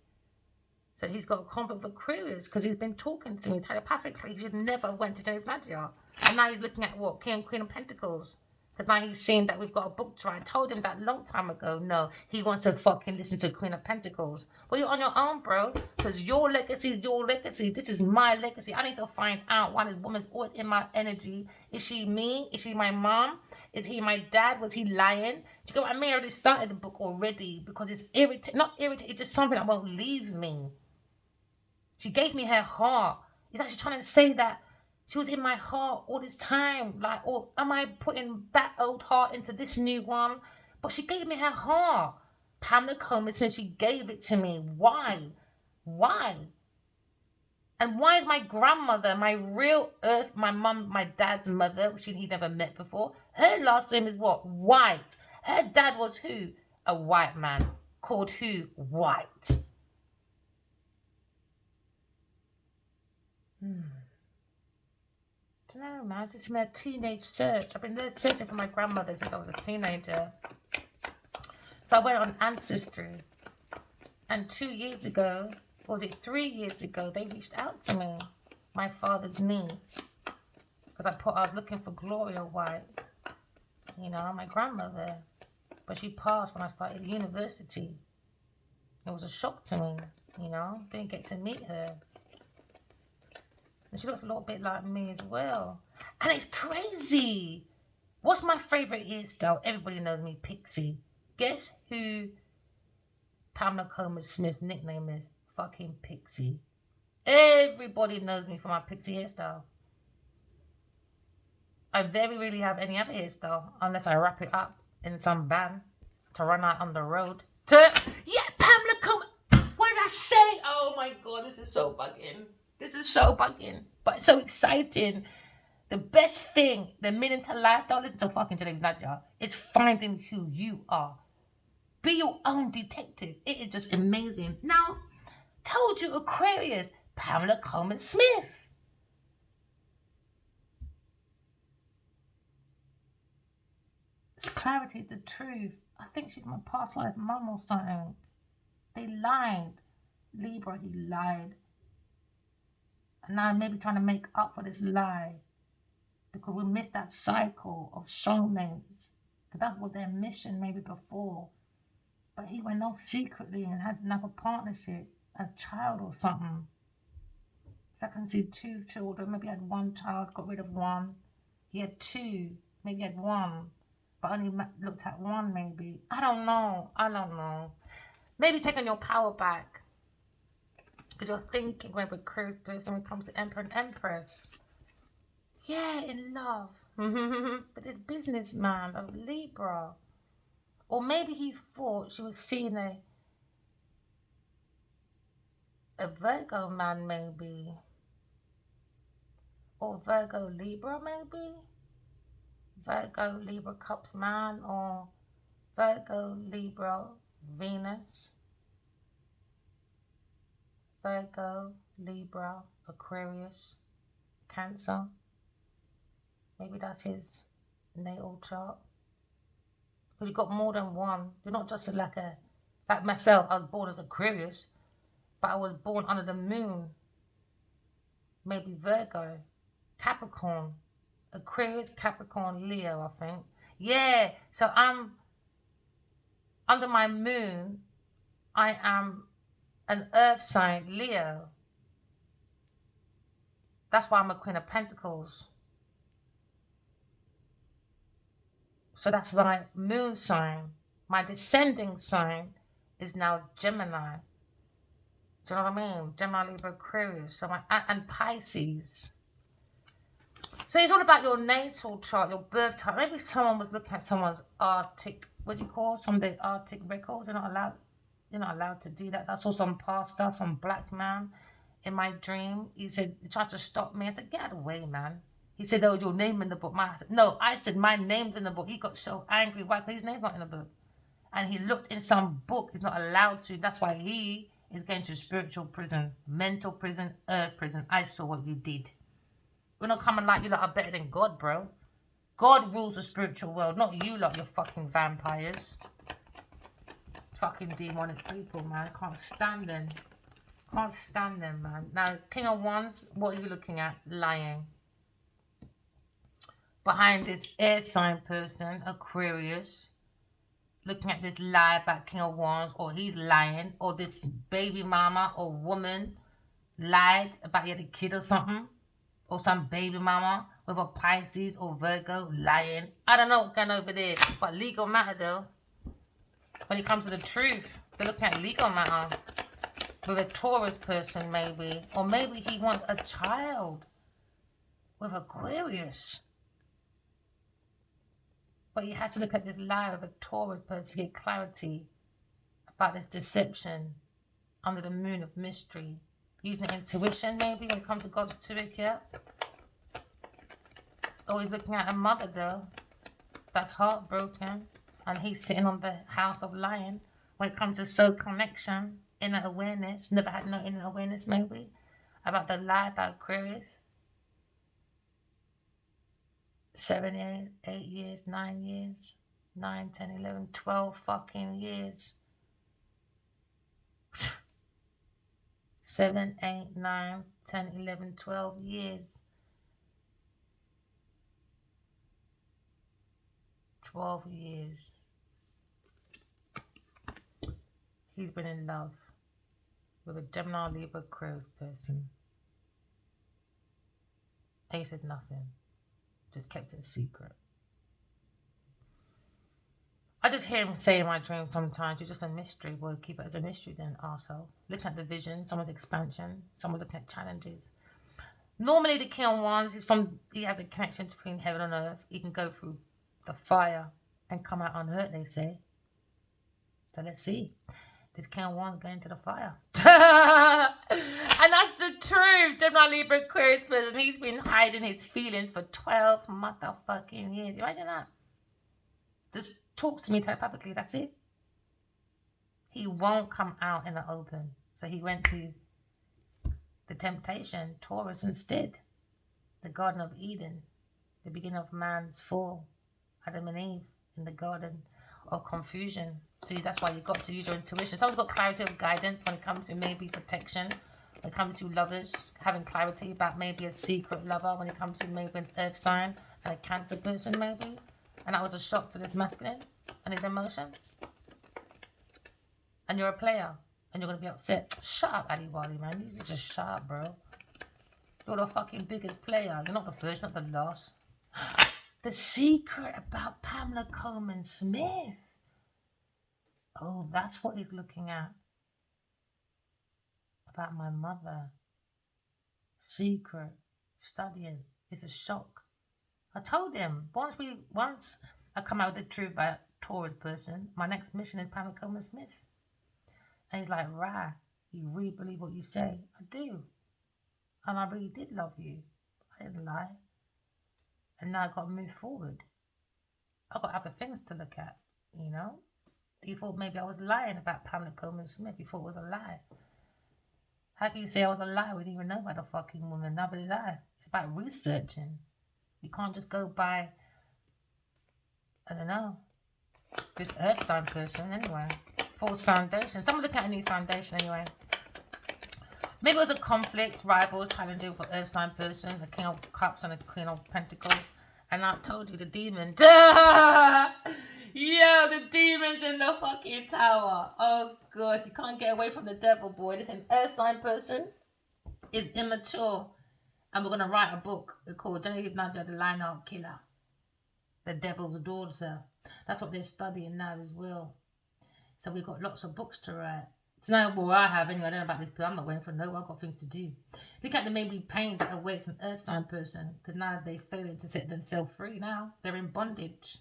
So he's got a conflict with Aquarius because he's been talking to me telepathically. He never went to Jenny Nadia. And now he's looking at what? King and Queen of Pentacles. Because now he's seen that we've got a book tour. I told him that long time ago. No, he wants to fucking listen to Queen of Pentacles. Well, you're on your own, bro. Because your legacy is your legacy. This is my legacy. I need to find out why this woman's always in my energy. Is she me? Is she my mom? Is he my dad? Was he lying? Do you get what I mean? I already started the book already because it's irritating. Not irritating. It's just something that won't leave me. She gave me her heart. He's actually trying to say that she was in my heart all this time. Like, or am I putting that old heart into this new one? But she gave me her heart. Pamela Coleman said she gave it to me. Why? Why? And why is my grandmother, my real earth, my mum, my dad's mother, which he never met before, her last name is what? White. Her dad was who? A white man. Called who? White. I don't know, man. It's just been a teenage search. I've been searching for my grandmother since I was a teenager. So I went on Ancestry. And 2 years ago, or was it 3 years ago, they reached out to me. My father's niece. Because I was looking for Gloria White, you know, my grandmother. But she passed when I started university. It was a shock to me, you know. Didn't get to meet her. And she looks a little bit like me as well. And it's crazy. What's my favourite hairstyle? Everybody knows me, Pixie. Guess who Pamela Comer Smith's nickname is? Fucking Pixie. Everybody knows me for my Pixie hairstyle. I very rarely have any other hairstyle unless I wrap it up in some band to run out on the road. Yeah, Pamela Comer. What did I say? Oh my god, this is so bugging. This is so bugging. But it's so exciting. The best thing, the minute to life, don't listen to fucking Jaleel Nadja. It's finding who you are. Be your own detective. It is just amazing. Now, told you Aquarius, Pamela Comer Smith. It's clarity, the truth. I think she's my past life mum or something. They lied. Libra, he lied. And now maybe trying to make up for this lie. Because we missed that cycle of soulmates. Because that was their mission maybe before. But he went off secretly and had another partnership, a child or something. So I can see 2 children. Maybe he had 1 child, got rid of 1. He had 2, maybe he had 1. But only looked at 1 maybe. I don't know. Maybe taking your power back. Because you're thinking when we're cruise person when it comes to Emperor and Empress. Yeah, in love. But this businessman of Libra. Or maybe he thought she was seeing a Virgo man maybe. Or Virgo Libra maybe. Virgo Libra Cups man or Virgo Libra Venus. Virgo Libra Aquarius Cancer. Maybe that's his natal chart. Because you've got more than one. You're not just like myself. I was born as Aquarius, but I was born under the moon. Maybe Virgo, Capricorn, Aquarius, Capricorn, Leo, I think. Yeah, so I'm under my moon. I am an earth sign, Leo. That's why I'm a Queen of Pentacles. So that's my moon sign. My descending sign is now Gemini. Do you know what I mean? Gemini, Libra, Aquarius. So and Pisces. So it's all about your natal chart, your birth chart. Maybe someone was looking at someone's Arctic, what do you call it? Some of the Arctic records. You're not allowed to do that. I saw some pastor, some black man in my dream. He said, he tried to stop me. I said, get out of the way, man. He said, oh, your name in the book. I said, no, I said, my name's in the book. He got so angry. Why? Because his name's not in the book. And he looked in some book. He's not allowed to. That's why he is going to spiritual prison, mental prison, earth prison. I saw what you did. We're not coming like you lot are better than God, bro. God rules the spiritual world, not you lot, you fucking vampires. Fucking demonic people, man. Can't stand them. Can't stand them, man. Now, King of Wands, what are you looking at? Lying. Behind this air sign person, Aquarius, looking at this lie about King of Wands, or he's lying, or this baby mama or woman lied about he had a kid or something, or some baby mama with a Pisces or Virgo lying. I don't know what's going on over there, but legal matter though. When it comes to the truth, they're looking at legal matter with a Taurus person maybe, or maybe he wants a child with Aquarius. But he has to look at this lie of a Taurus person to get clarity about this deception under the moon of mystery. Using intuition maybe when it comes to God's spirit, yeah. Always looking at a mother though, that's heartbroken. And he's sitting on the house of lying when it comes to soul connection, inner awareness. Never had no inner awareness maybe about the lie about Aquarius. 7 years, 8 years, 9 years, 9, 10, 11, 12 fucking years. 7, 8, 9, 10, 11, 12 years. 12 years, he's been in love with a Gemini Libra Aquarius person. And he said nothing. Just kept it secret. I just hear him say in my dreams sometimes, you're just a mystery. Well, keep it as a mystery then, arsehole. Looking at the vision, someone's expansion, someone's looking at challenges. Normally the King of Wands is he has a connection between heaven and earth. He can go through the fire and come out unhurt, they say. So let's see. This King of Wands going to the fire. And that's the truth. Gemini Libra Aquarius person, he's been hiding his feelings for 12 motherfucking years. Imagine that. Just talk to me telepathically, that's it. He won't come out in the open. So he went to the temptation, Taurus instead. The Garden of Eden. The beginning of man's fall. Adam and Eve in the Garden of Confusion. So that's why you've got to use your intuition. Someone's got clarity of guidance when it comes to maybe protection. When it comes to lovers, having clarity about maybe a secret lover. When it comes to maybe an earth sign and a Cancer person maybe. And that was a shock to this masculine and his emotions. And you're a player. And you're going to be upset. Shut up, Ali Wali, man. You just shut up, bro. You're the fucking biggest player. You're not the first, not the last. The secret about Pamela Coleman Smith. Oh, that's what he's looking at. About my mother. Secret. Studying. It's a shock. I told him, once I come out with the truth about Taurus person, my next mission is Pamela Coleman Smith. And he's like, rah, you really believe what you say? I do. And I really did love you. I didn't lie. And now I've got to move forward. I've got other things to look at, you know? He thought maybe I was lying about Pamela Coleman Smith. He thought it was a lie. How can you say I was a lie? We didn't even know about the fucking woman. Nobody lie. It's about researching. You can't just go by, I don't know, this earth sign person anyway. False foundation. Someone look at a new foundation anyway. Maybe it was a conflict, rival, challenging for earth sign person, the King of Cups and the Queen of Pentacles. And I told you the demon. Yeah, the demon's in the fucking tower. Oh gosh, you can't get away from the devil, boy. This an earth sign person is immature. And we're going to write a book called Genevieve Nadia, the Line-Out Killer. The Devil's Daughter. That's what they're studying now as well. So we've got lots of books to write. It's not what I have anyway. I don't know about this, but I'm not waiting for no one. I've got things to do. Look at the maybe pain that awaits an earth sign person. Because now they're failing to set themselves free now. They're in bondage.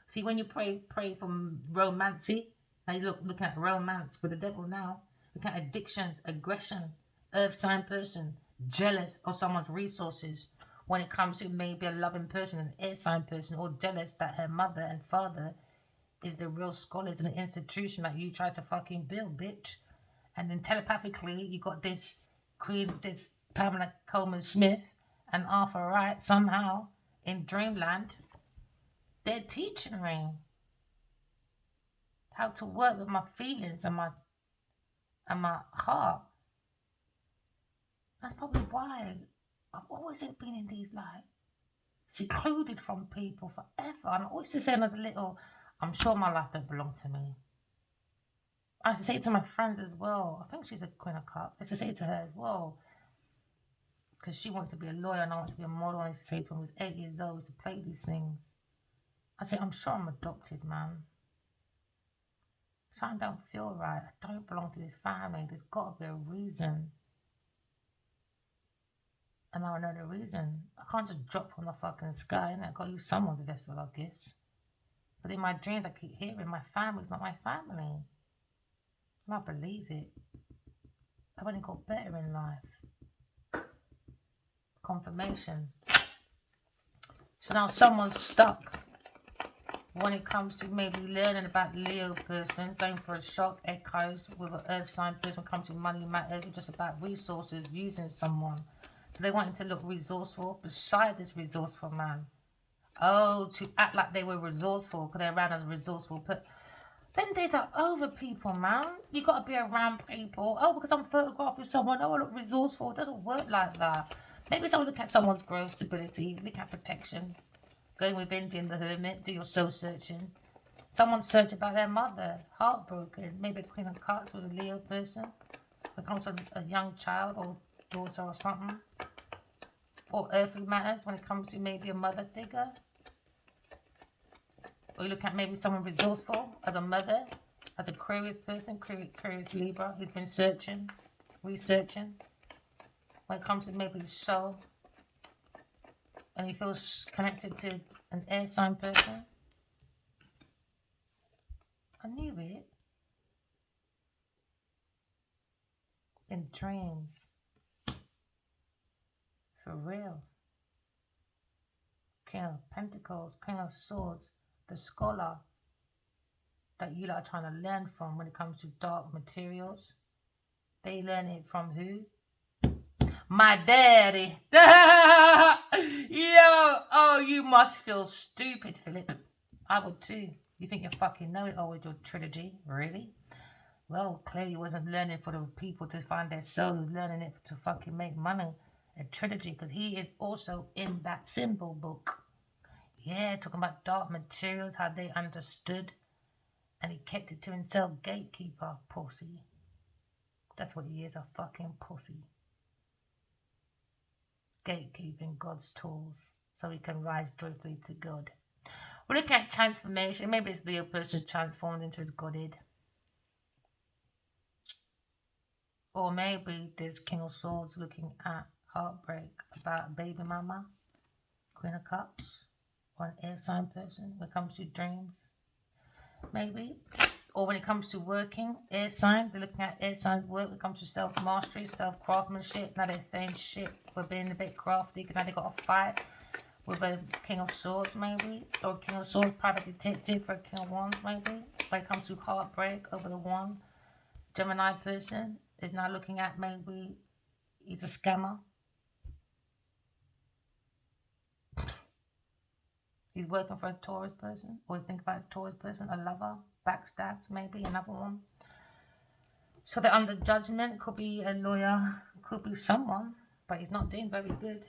See, when you pray from romancy. Now you look at romance with the devil now. Look at addictions, aggression, earth sign person. Jealous of someone's resources when it comes to maybe a loving person, an air sign person, or jealous that her mother and father is the real scholars in the institution that you try to fucking build, bitch. And then telepathically, you got this queen, this Pamela Coleman Smith and Arthur Wright somehow in Dreamland. They're teaching me how to work with my feelings and my heart. That's probably why I've always been in these, like, secluded from people forever. And I always just say as a little, I'm sure my life don't belong to me. I used to say it to my friends as well. I think she's a Queen of Cups. I used to say it to her as well. Because she wants to be a lawyer and I want to be a model. I used to say to her, when I was 8 years old, I used to play these things. I say, I'm sure I'm adopted, man. Something don't feel right. I don't belong to this family. There's got to be a reason. And now I know the reason. I can't just drop from the fucking sky, innit? I've got to use someone's vessel, I guess. But in my dreams, I keep hearing my family's not my family. And I believe it. I've only got better in life. Confirmation. So now someone's stuck when it comes to maybe learning about Leo person, going for a shock, echoes with an earth sign person, when it comes to money matters, or just about resources, using someone. So they wanted to look resourceful beside this resourceful man. Oh, to act like they were resourceful because they're around as resourceful. But them days are over, people, man. You got to be around people. Oh, because I'm photographed with someone. Oh, I look resourceful. It doesn't work like that. Maybe someone look at someone's growth, stability, look at protection. Going with Indian the Hermit, do your soul searching. Someone search about their mother, heartbroken. Maybe a Queen of Cups with a Leo person. It comes to a young child or daughter or something. Or earthly matters when it comes to maybe a mother figure. Or you look at maybe someone resourceful as a mother, as a Aquarius person, Aquarius Libra, who's been searching, researching. When it comes to maybe the soul, and he feels connected to an air sign person. I knew it. In dreams. For real. King of Pentacles, King of Swords, the scholar that you are trying to learn from when it comes to dark materials. They learn it from who? My daddy. Yo, oh, you must feel stupid, Philip. I would too. You think you fucking know it all with your trilogy? Really? Well, clearly you wasn't learning for the people to find their soul. He was learning it to fucking make money. A trilogy, because he is also in that symbol book. Yeah, talking about dark materials, how they understood. And he kept it to himself. Gatekeeper, pussy. That's what he is, a fucking pussy. Gatekeeping God's tools so he can rise joyfully to God. We're looking at transformation. Maybe it's the person transformed into his godhead. Or maybe there's King of Swords looking at heartbreak about baby mama, Queen of Cups, or an air sign person when it comes to dreams. Maybe. Or when it comes to working, air sign, they're looking at air signs work when it comes to self-mastery, self-craftsmanship. Now they're saying shit, we're being a bit crafty because now they got a fight with a King of Swords maybe, or King of Swords private detective for a King of Wands maybe. When it comes to heartbreak over the one, Gemini person is now looking at maybe he's a scammer. He's working for a Taurus person, or he's thinking about a Taurus person, a lover, backstabbed maybe, another one. So they're under judgment, could be a lawyer, could be someone, but he's not doing very good.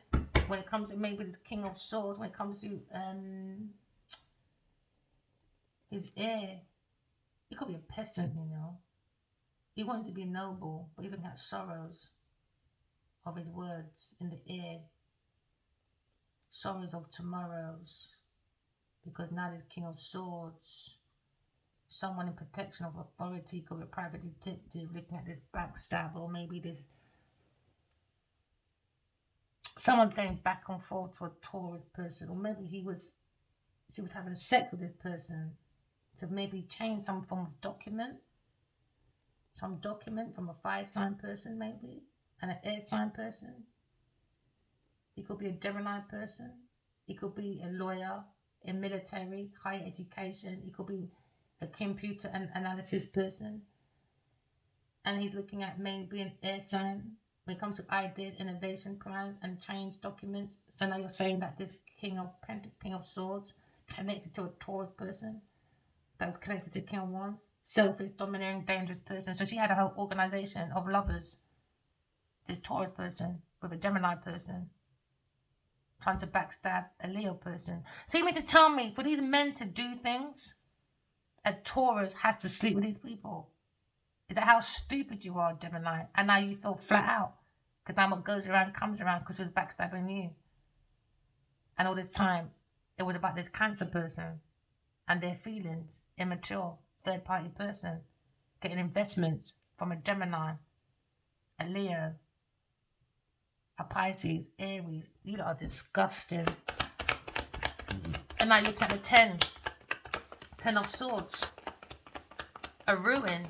When it comes to maybe the King of Swords, when it comes to his heir, he could be a peasant, you know. He wanted to be noble, but he's looking at sorrows of his words in the air. Sorrows of tomorrows. Because now there's King of Swords. Someone in protection of authority, could be a private detective looking at this backstab, or maybe this someone's going back and forth to a Taurus person, or maybe she was having sex with this person to maybe change some form of document, from a fire sign person maybe, and an air sign person. It could be a Gemini person. It could be a lawyer, a military, higher education. It could be a computer and analysis person. And he's looking at maybe an air sign when it comes to ideas, innovation plans, and change documents. So now you're saying that this King of Swords connected to a Taurus person that was connected to King of Wands, selfish, domineering, dangerous person. So she had a whole organization of lovers. This Taurus person with a Gemini person trying to backstab a Leo person. So you mean to tell me for these men to do things, a Taurus has to sleep with these people? Is that how stupid you are, Gemini? And now you feel flat out because now what goes around comes around because she was backstabbing you. And all this time, it was about this Cancer person and their feelings, immature, third-party person, getting investments from a Gemini, a Leo, a Pisces, Aries. You are disgusting. And now you look at the 10 of Swords, a ruin.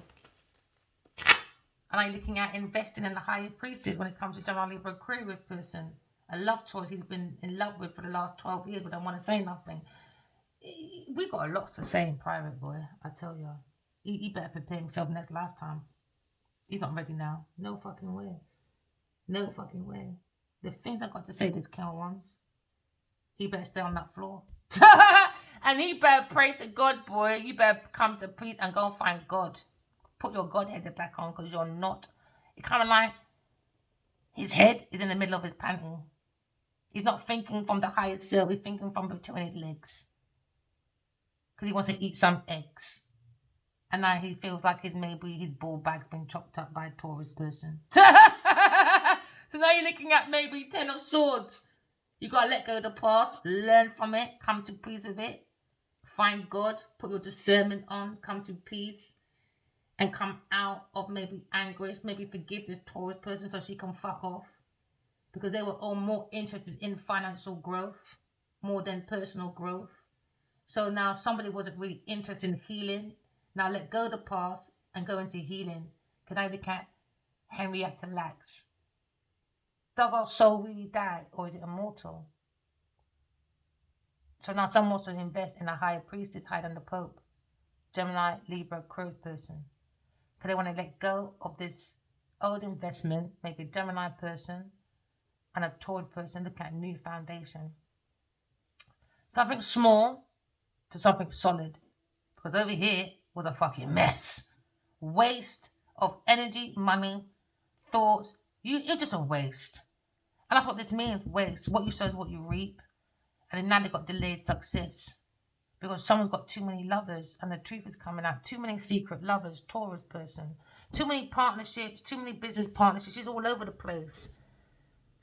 And I'm looking at investing in the higher priestess when it comes to Gemini, Libra, Aquarius person. A love choice he's been in love with for the last 12 years, but don't want to say nothing. We got a lot to say in private, boy. I tell you. He better prepare himself next lifetime. He's not ready now. No fucking way. No fucking way. The things I got to say to this King of Wands, he better stay on that floor. And he better pray to God, boy. You better come to peace and go and find God. Put your Godhead back on because you're not. It's kind of like his head is in the middle of his panting. He's not thinking from the higher self. He's thinking from between his legs because he wants to eat some eggs. And now he feels like maybe his ball bag's been chopped up by a Taurus person. So now you're looking at maybe 10 of Swords. You got to let go of the past, learn from it, come to peace with it, find God, put your discernment on, come to peace, and come out of maybe anguish, maybe forgive this Taurus person so she can fuck off. Because they were all more interested in financial growth more than personal growth. So now somebody wasn't really interested in healing. Now let go of the past and go into healing. Can I look at Henrietta Lacks? Does our soul really die or is it immortal? So now someone wants to invest in a higher priestess higher than the Pope. Gemini, Libra, Crow person. Because they want to let go of this old investment, maybe a Gemini person and a Taurus person looking at a new foundation. Something small to something solid. Because over here was a fucking mess. Waste of energy, money, thoughts. You're just a waste. And that's what this means, waste. What you sow is what you reap. And then now they got delayed success. Because someone's got too many lovers and the truth is coming out. Too many secret lovers, Taurus person. Too many partnerships, too many business partnerships. She's all over the place.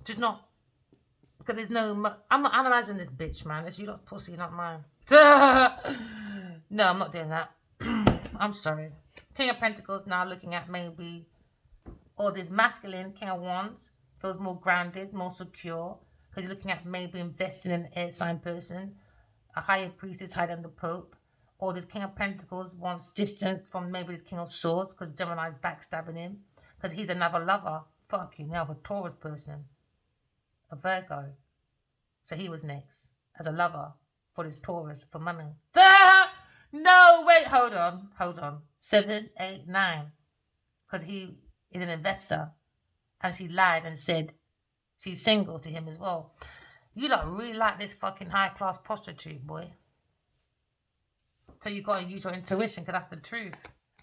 She's not, because there's no, I'm not analysing this bitch, man. It's you lot's pussy, not mine. No, I'm not doing that. I'm sorry. King of Pentacles now looking at maybe all this masculine. King of Wands feels more grounded, more secure. Because you're looking at maybe investing in an air sign person. A higher priestess higher than the Pope. Or this King of Pentacles wants distance from maybe this King of Swords because Gemini's backstabbing him. Because he's another lover. Fuck you, now a Taurus person. A Virgo. So he was next as a lover for this Taurus for money. No, wait, hold on. 7, 8, 9. Because he is an investor. And she lied and said she's single to him as well. You don't really like this fucking high class prostitute, boy. So you got to use your intuition because that's the truth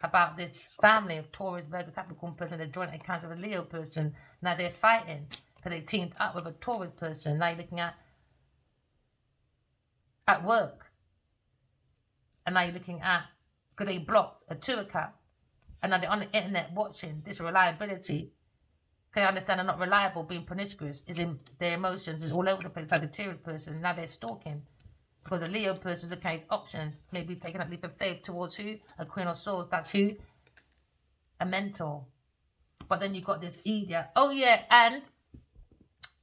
about this family of Taurus, Virgo, Capricorn person, the joint account of a Leo person. Now they're fighting because they teamed up with a Taurus person. Now you're looking at work. And now you're looking at, because they blocked a tour account. And now they're on the internet watching this reliability. Can you understand they're not reliable, being promiscuous, is in their emotions, is all over the place, like the Taurus person. Now they're stalking. Because a Leo person looking at his options, maybe taking that leap of faith towards who? A Queen of Swords. That's who? A mentor. But then you got this Edia. Oh yeah, and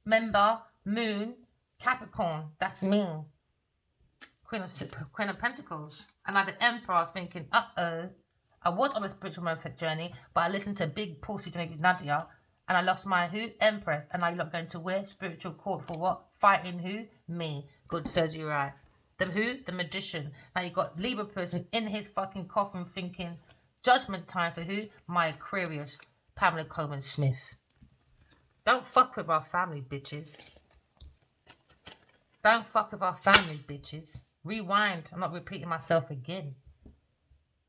remember, Moon, Capricorn. That's me. Queen of Pentacles. And now the Emperor is thinking, I was on a spiritual mindset journey, but I listened to Big Pussy Nadia, and I lost my who? Empress. And now you're not going to where? Spiritual court for what? Fighting who? Me. Good, says you right. The who? The Magician. Now you got Libra person in his fucking coffin thinking, judgment time for who? My Aquarius, Pamela Coleman Smith. Don't fuck with our family, bitches. Don't fuck with our family, bitches. Rewind. I'm not repeating myself again.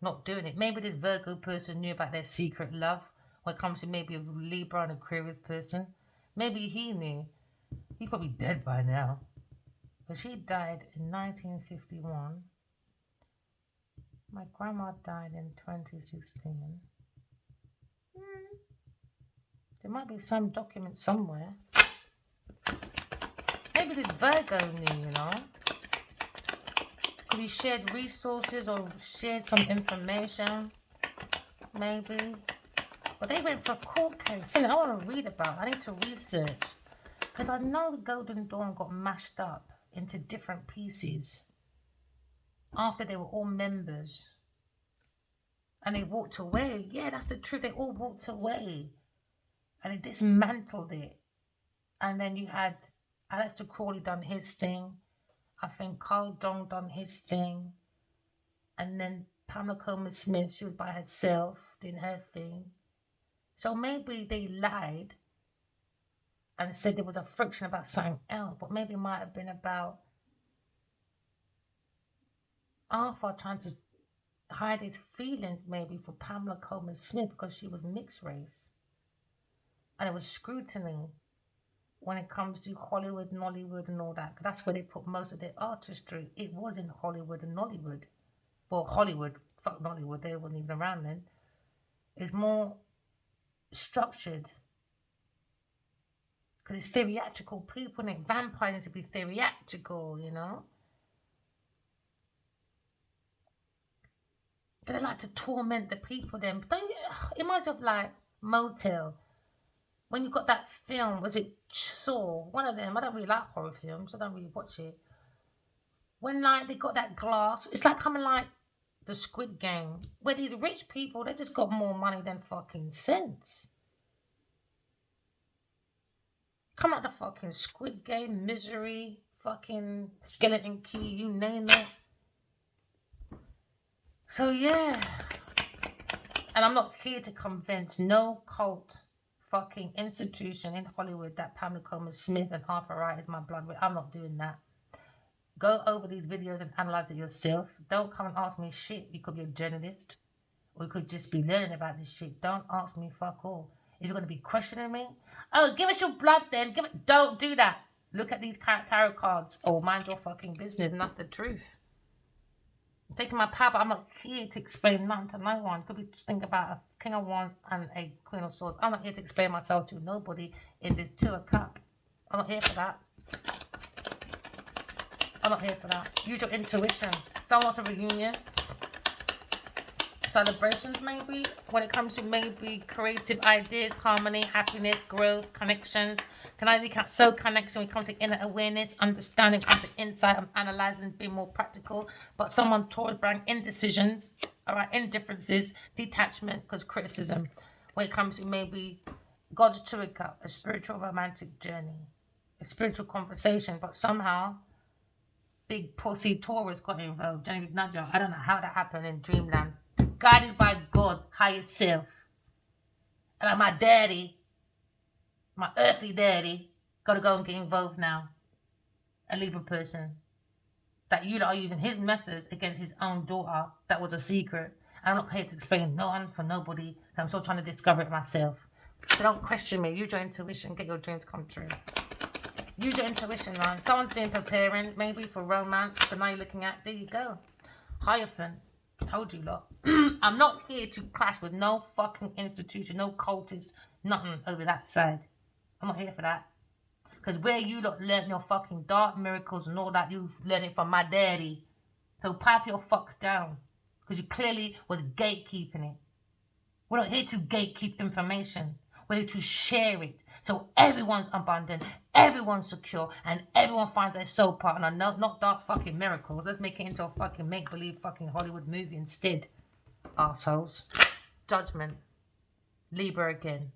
Not doing it. Maybe this Virgo person knew about their secret love when it comes to maybe a Libra and Aquarius person. Maybe he knew. He's probably dead by now. But she died in 1951. My grandma died in 2016. There might be some document somewhere. Maybe this Virgo knew, you know. Could he shared resources or shared some information? Maybe. But they went for a court case. I want to read about it. I need to research. Because I know the Golden Dawn got mashed up into different pieces after they were all members. And they walked away. Yeah, that's the truth. They all walked away. And they dismantled it. And then you had Aleister Crowley done his thing. I think Carl Jung done his thing. And then Pamela Coleman Smith, she was by herself, doing her thing. So maybe they lied and said there was a friction about something else, but maybe it might have been about Arthur trying to hide his feelings maybe for Pamela Coleman Smith because she was mixed race. And it was scrutiny. when it comes to Hollywood, Nollywood, and all that. That's where they put most of their artistry. It was in Hollywood and Nollywood. Well, Hollywood, fuck Nollywood, they weren't even around then. It's more structured because it's theatrical people, and vampires need to be theatrical, you know. But they like to torment the people. Then don't you, it reminds me of like Motel. When you got that film, was it Saw? One of them. I don't really like horror films. I don't really watch it. When like they got that glass, it's like coming like the Squid Game, where these rich people they just got more money than fucking sense. Come like the fucking Squid Game, Misery, fucking Skeleton Key, you name it. So yeah, and I'm not here to convince no cult fucking institution in Hollywood that Pamela Coleman Smith and Arthur Wright is my blood. I'm not doing that. Go over these videos and analyze it yourself. Don't come and ask me shit. You could be a journalist or you could just be learning about this shit. Don't ask me fuck all. If you're going to be questioning me, oh, give us your blood then. Don't do that. Look at these tarot cards or mind your fucking business, and that's the truth. I'm taking my power, but I'm not here to explain nothing to no one. Could be think about a King of Wands and a Queen of Swords. I'm not here to explain myself to nobody in this Two of Cup. I'm not here for that. I'm not here for that. Use your intuition. Someone wants a reunion. Celebrations maybe. When it comes to maybe creative ideas, harmony, happiness, growth, connections. Can I become so connection when it comes to inner awareness, understanding, comes to insight, I'm analyzing, being more practical. But someone towards bring indecisions, alright, indifferences, detachment, because criticism. When it comes to maybe God's True Cup, a spiritual romantic journey, a spiritual conversation, but somehow big pussy Taurus got involved. Genevieve Nadia, I don't know how that happened in Dreamland. Guided by God, higher self. And like my daddy, my earthly daddy, gotta go and get involved now. A Libra person. That you lot are using his methods against his own daughter. That was a secret. And I'm not here to explain no one for nobody. I'm still trying to discover it myself. So don't question me. Use your intuition. Get your dreams come true. Use your intuition, man. Someone's doing preparing, maybe for romance. But now you're looking at, there you go. Hierophant. Told you lot. I'm not here to clash with no fucking institution, no cultists, nothing over that side. I'm not here for that. Because where you lot learn your fucking dark miracles and all that, you've learned it from my daddy. So pipe your fuck down. Because you clearly was gatekeeping it. We're not here to gatekeep information. We're here to share it. So everyone's abundant, everyone's secure, and everyone finds their soul partner. No, not dark fucking miracles. Let's make it into a fucking make-believe fucking Hollywood movie instead. Arseholes. Judgment. Libra again.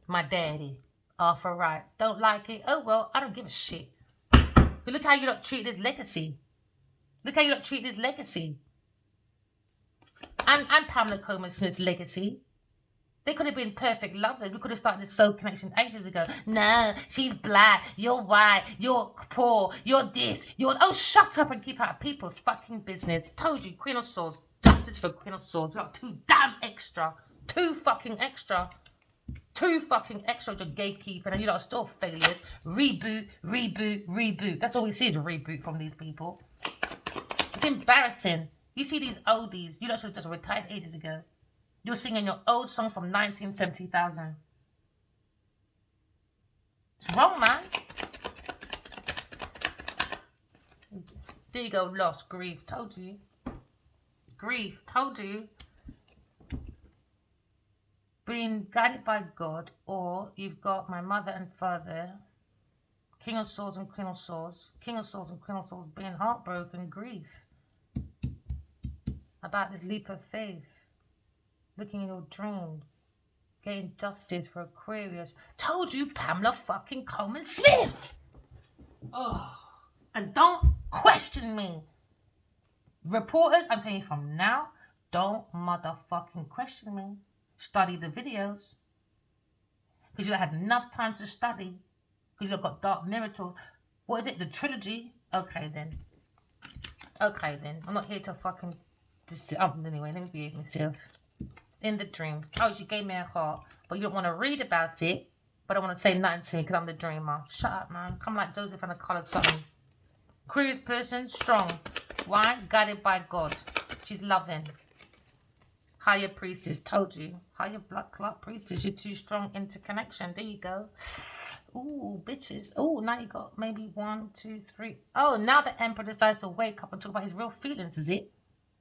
My daddy. Arthur Wright. Don't like it? Oh well, I don't give a shit. But look how you don't treat this legacy. Look how you don't treat this legacy. And Pamela Coleman Smith's legacy. They could have been perfect lovers. We could have started this soul connection ages ago. No, she's black, you're white, you're poor, you're this, you're... Oh, shut up and keep out of people's fucking business. Told you, Queen of Swords. Justice for Queen of Swords. You're too damn extra. Too fucking extra. Too fucking extra to gatekeeping, and you lot are still failures. Reboot, reboot, reboot. That's all we see is reboot from these people. It's embarrassing. You see these oldies. You lot should have just retired ages ago. You're singing your old song from 1970,000. It's wrong, man. There you go, lost. Grief. Told you. Grief. Told you. Being guided by God, or you've got my mother and father, King of Swords and Queen of Swords, King of Swords and Queen of Swords, being heartbroken, grief about this leap of faith, looking in your dreams, getting justice for Aquarius. Told you, Pamela fucking Coleman Smith. Oh, and don't question me. Reporters, I'm telling you from now, don't motherfucking question me. Study the videos. Because you had enough time to study. Because you've got dark miracles. What is it? The trilogy? Okay then. Okay then. I'm not here to fucking... anyway, let me behave myself. In the dreams. Oh, she gave me a heart. But you don't want to read about it. But I want to say nothing to me because I'm the dreamer. Shut up, man. Come like Joseph and a coloured something. Aquarius person, strong. Why? Guided by God. She's loving. Higher priestess, told you. Higher blood clot priestess, you're too strong interconnection. There you go. Ooh, bitches. Oh, now you got maybe 1, 2, 3. Oh, now the emperor decides to wake up and talk about his real feelings, is it?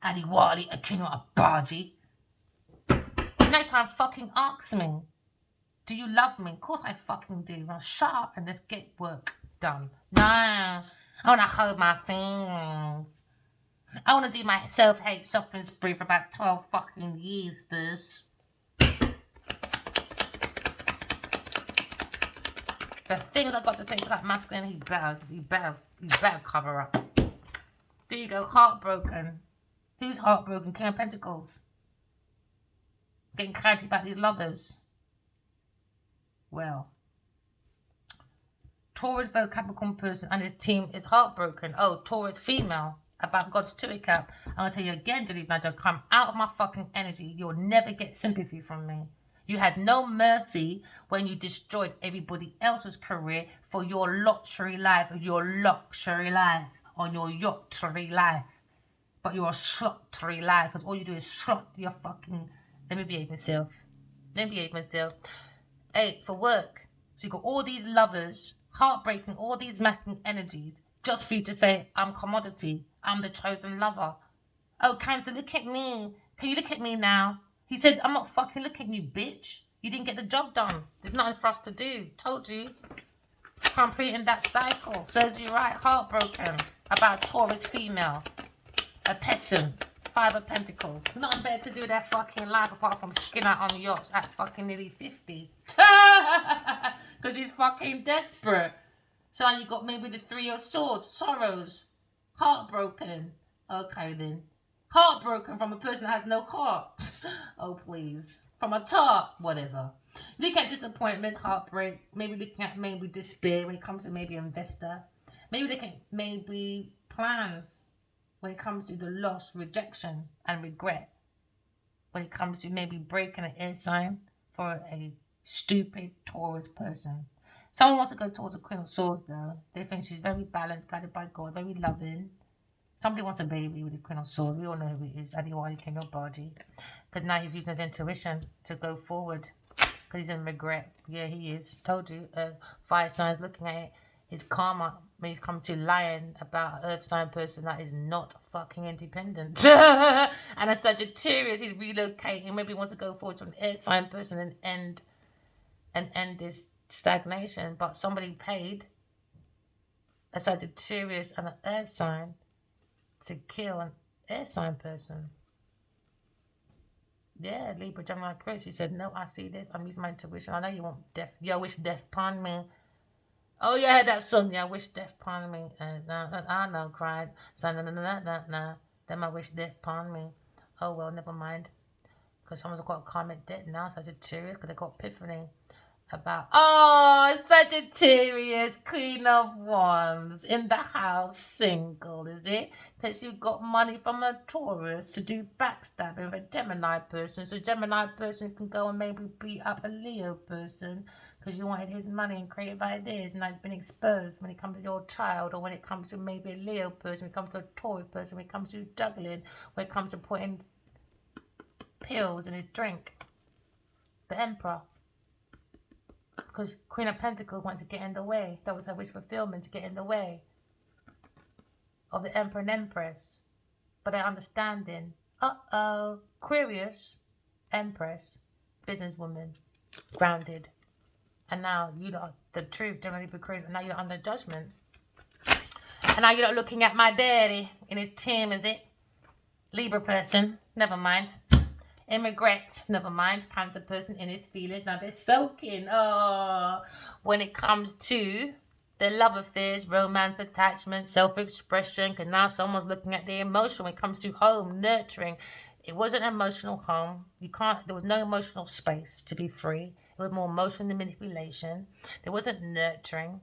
Adiwali, Akino, Abaji. Next time, fucking ask me. Do you love me? Of course I fucking do. Now shut up and let's get work done. No, I want to hold my feelings. I want to do my self-hate shopping spree for about 12 fucking years first. The thing that I've got to say to that masculine, he better cover up. There you go, heartbroken. Who's heartbroken? King of Pentacles. Getting clarity about these lovers. Well, Taurus, Virgo, Capricorn person and his team is heartbroken. Oh, Taurus female about God's two account. I'm going to tell you again, Julie Badger, come out of my fucking energy. You'll never get sympathy from me. You had no mercy when you destroyed everybody else's career for your luxury life, on your yachtry life. But you're a slottery life because all you do is slot your fucking... Let me behave myself. Hey, for work. So you got all these lovers, heartbreaking, all these masculine energies, just for you to say, I'm commodity. I'm the chosen lover. Oh, Cancer, look at me. Can you look at me now? He said, I'm not fucking looking at you, bitch. You didn't get the job done. There's nothing for us to do. Told you. Completing that cycle. Serves you right. Heartbroken. About Taurus female. A peasant. 5 of Pentacles. Nothing better to do with their fucking life apart from skin out on yachts at fucking nearly 50. Because she's fucking desperate. So now you got maybe the 3 of Swords. Sorrows. Heartbroken. Okay then. Heartbroken from a person that has no heart. Oh please. From a tart. Whatever. Look at disappointment, heartbreak. Maybe looking at maybe despair when it comes to maybe investor. Maybe looking at maybe plans when it comes to the loss, rejection, and regret. When it comes to maybe breaking an air sign for a stupid Taurus person. Someone wants to go towards the Queen of Swords though. They think she's very balanced, guided by God, very loving. Somebody wants a baby with the Queen of Swords. We all know who it is. Adiwali King of Body. Because now he's using his intuition to go forward. Because he's in regret. Yeah, he is. Told you. Fire signs looking at it. His karma when it comes to lying about an earth sign person that is not fucking independent. And a Sagittarius, he's relocating. Maybe he wants to go forward to an air sign person and end this stagnation. But somebody paid a Sagittarius and an earth sign to kill an air sign person. Yeah, Libra, Gemini, Chris. You said, no, I see this. I'm using my intuition. I know you want death. Yo, wish death upon me. Oh, yeah, I heard that song. Yeah, wish death upon me. I know, cried. So, no. Then I wish death upon me. Oh, well, never mind. Because someone's got a karmic debt now, Sagittarius, because they got epiphany about, oh, Sagittarius, Queen of Wands, in the house, single, is it? Because you got money from a Taurus to do backstabbing with a Gemini person, so Gemini person can go and maybe beat up a Leo person, because you wanted his money and creative ideas, and that's been exposed when it comes to your child, or when it comes to maybe a Leo person, when it comes to a Taurus person, when it comes to juggling, when it comes to putting pills in his drink. The Emperor. Because Queen of Pentacles wanted to get in the way. That was her wish fulfillment, to get in the way of the Emperor and Empress. But they're understanding. Aquarius, Empress, businesswoman, grounded. And now you know the truth, generally because now you're under judgment. And now you're not looking at my daddy in his team, is it? Libra person, never mind. In regret, never mind. Cancer person in his feelings. Now they're soaking. Oh, when it comes to the love affairs, romance, attachment, self-expression, because now someone's looking at the emotion when it comes to home, nurturing. It wasn't an emotional home. There was no emotional space to be free. It was more emotional than manipulation. There wasn't nurturing.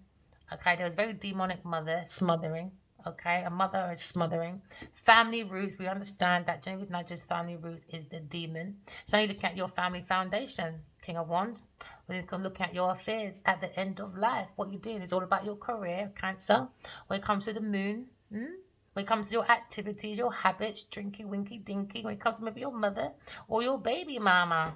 Okay, there was very demonic mother, smothering. Okay, a mother is smothering. Family roots, we understand that generally not just family roots is the demon. So now you look at your family foundation. King of Wands, When you can look at your affairs at the end of life, what you're doing is all about your career, Cancer. When it comes to the moon, when it comes to your activities, your habits, drinky, winky, dinky, when it comes to maybe your mother or your baby mama.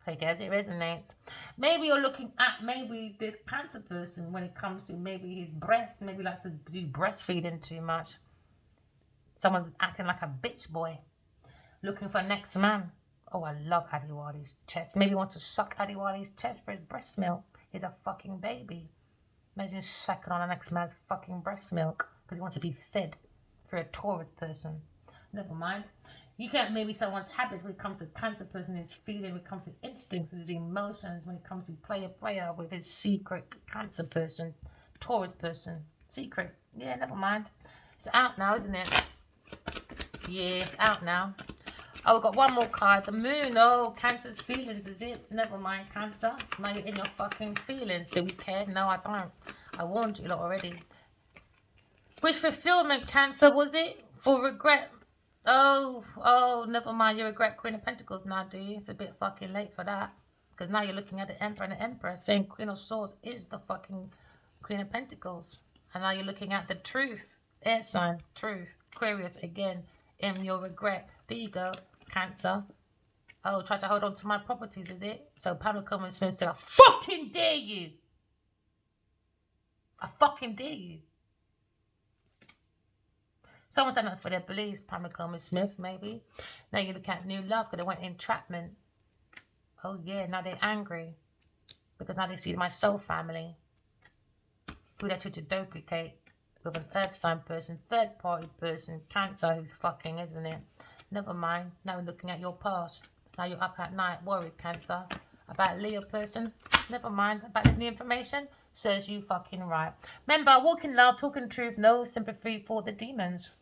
I guess it resonates. Maybe you're looking at maybe this Cancer person when it comes to maybe his breast, maybe like to do breastfeeding too much. Someone's acting like a bitch boy, looking for next man. Oh, I love Adiwali's chest. Maybe want to suck Adiwali's chest for his breast milk. He's a fucking baby. Imagine sucking on the next man's fucking breast milk because he wants to be fed for a Taurus person. Never mind. You get maybe someone's habits when it comes to Cancer person, his feeling, when it comes to instincts, his emotions, when it comes to player with his secret Cancer person, Taurus person, secret. Yeah, never mind. It's out now, isn't it? Yeah, it's out now. Oh, we've got one more card. The moon. Oh, Cancer's feelings, is it? Never mind, Cancer. Now you're in your fucking feelings. Do we care? No, I don't. I warned you lot already. Wish fulfillment, Cancer, was it? For regret. Oh, never mind. You regret Queen of Pentacles now, do you? It's a bit fucking late for that. Because now you're looking at the Emperor and the Empress saying Queen of Swords is the fucking Queen of Pentacles. And now you're looking at the truth. Air sign, truth. Aquarius again. In your regret. There you go, Cancer. Oh, try to hold on to my properties, is it? So Pamela Coleman Smith said, I fucking dare you. I fucking dare you. Someone signed up for their beliefs, Pamela Coleman Smith, maybe. Now you look at new love because they went entrapment. Oh yeah, now they're angry. Because now they see my soul family. Who they tried to duplicate with an earth sign person, third party person, Cancer who's fucking, isn't it? Never mind. Now we're looking at your past. Now you're up at night worried, Cancer. About Leo person. Never mind. About this new information. Serves you fucking right. Remember, walk in love, talking truth, no sympathy for the demons.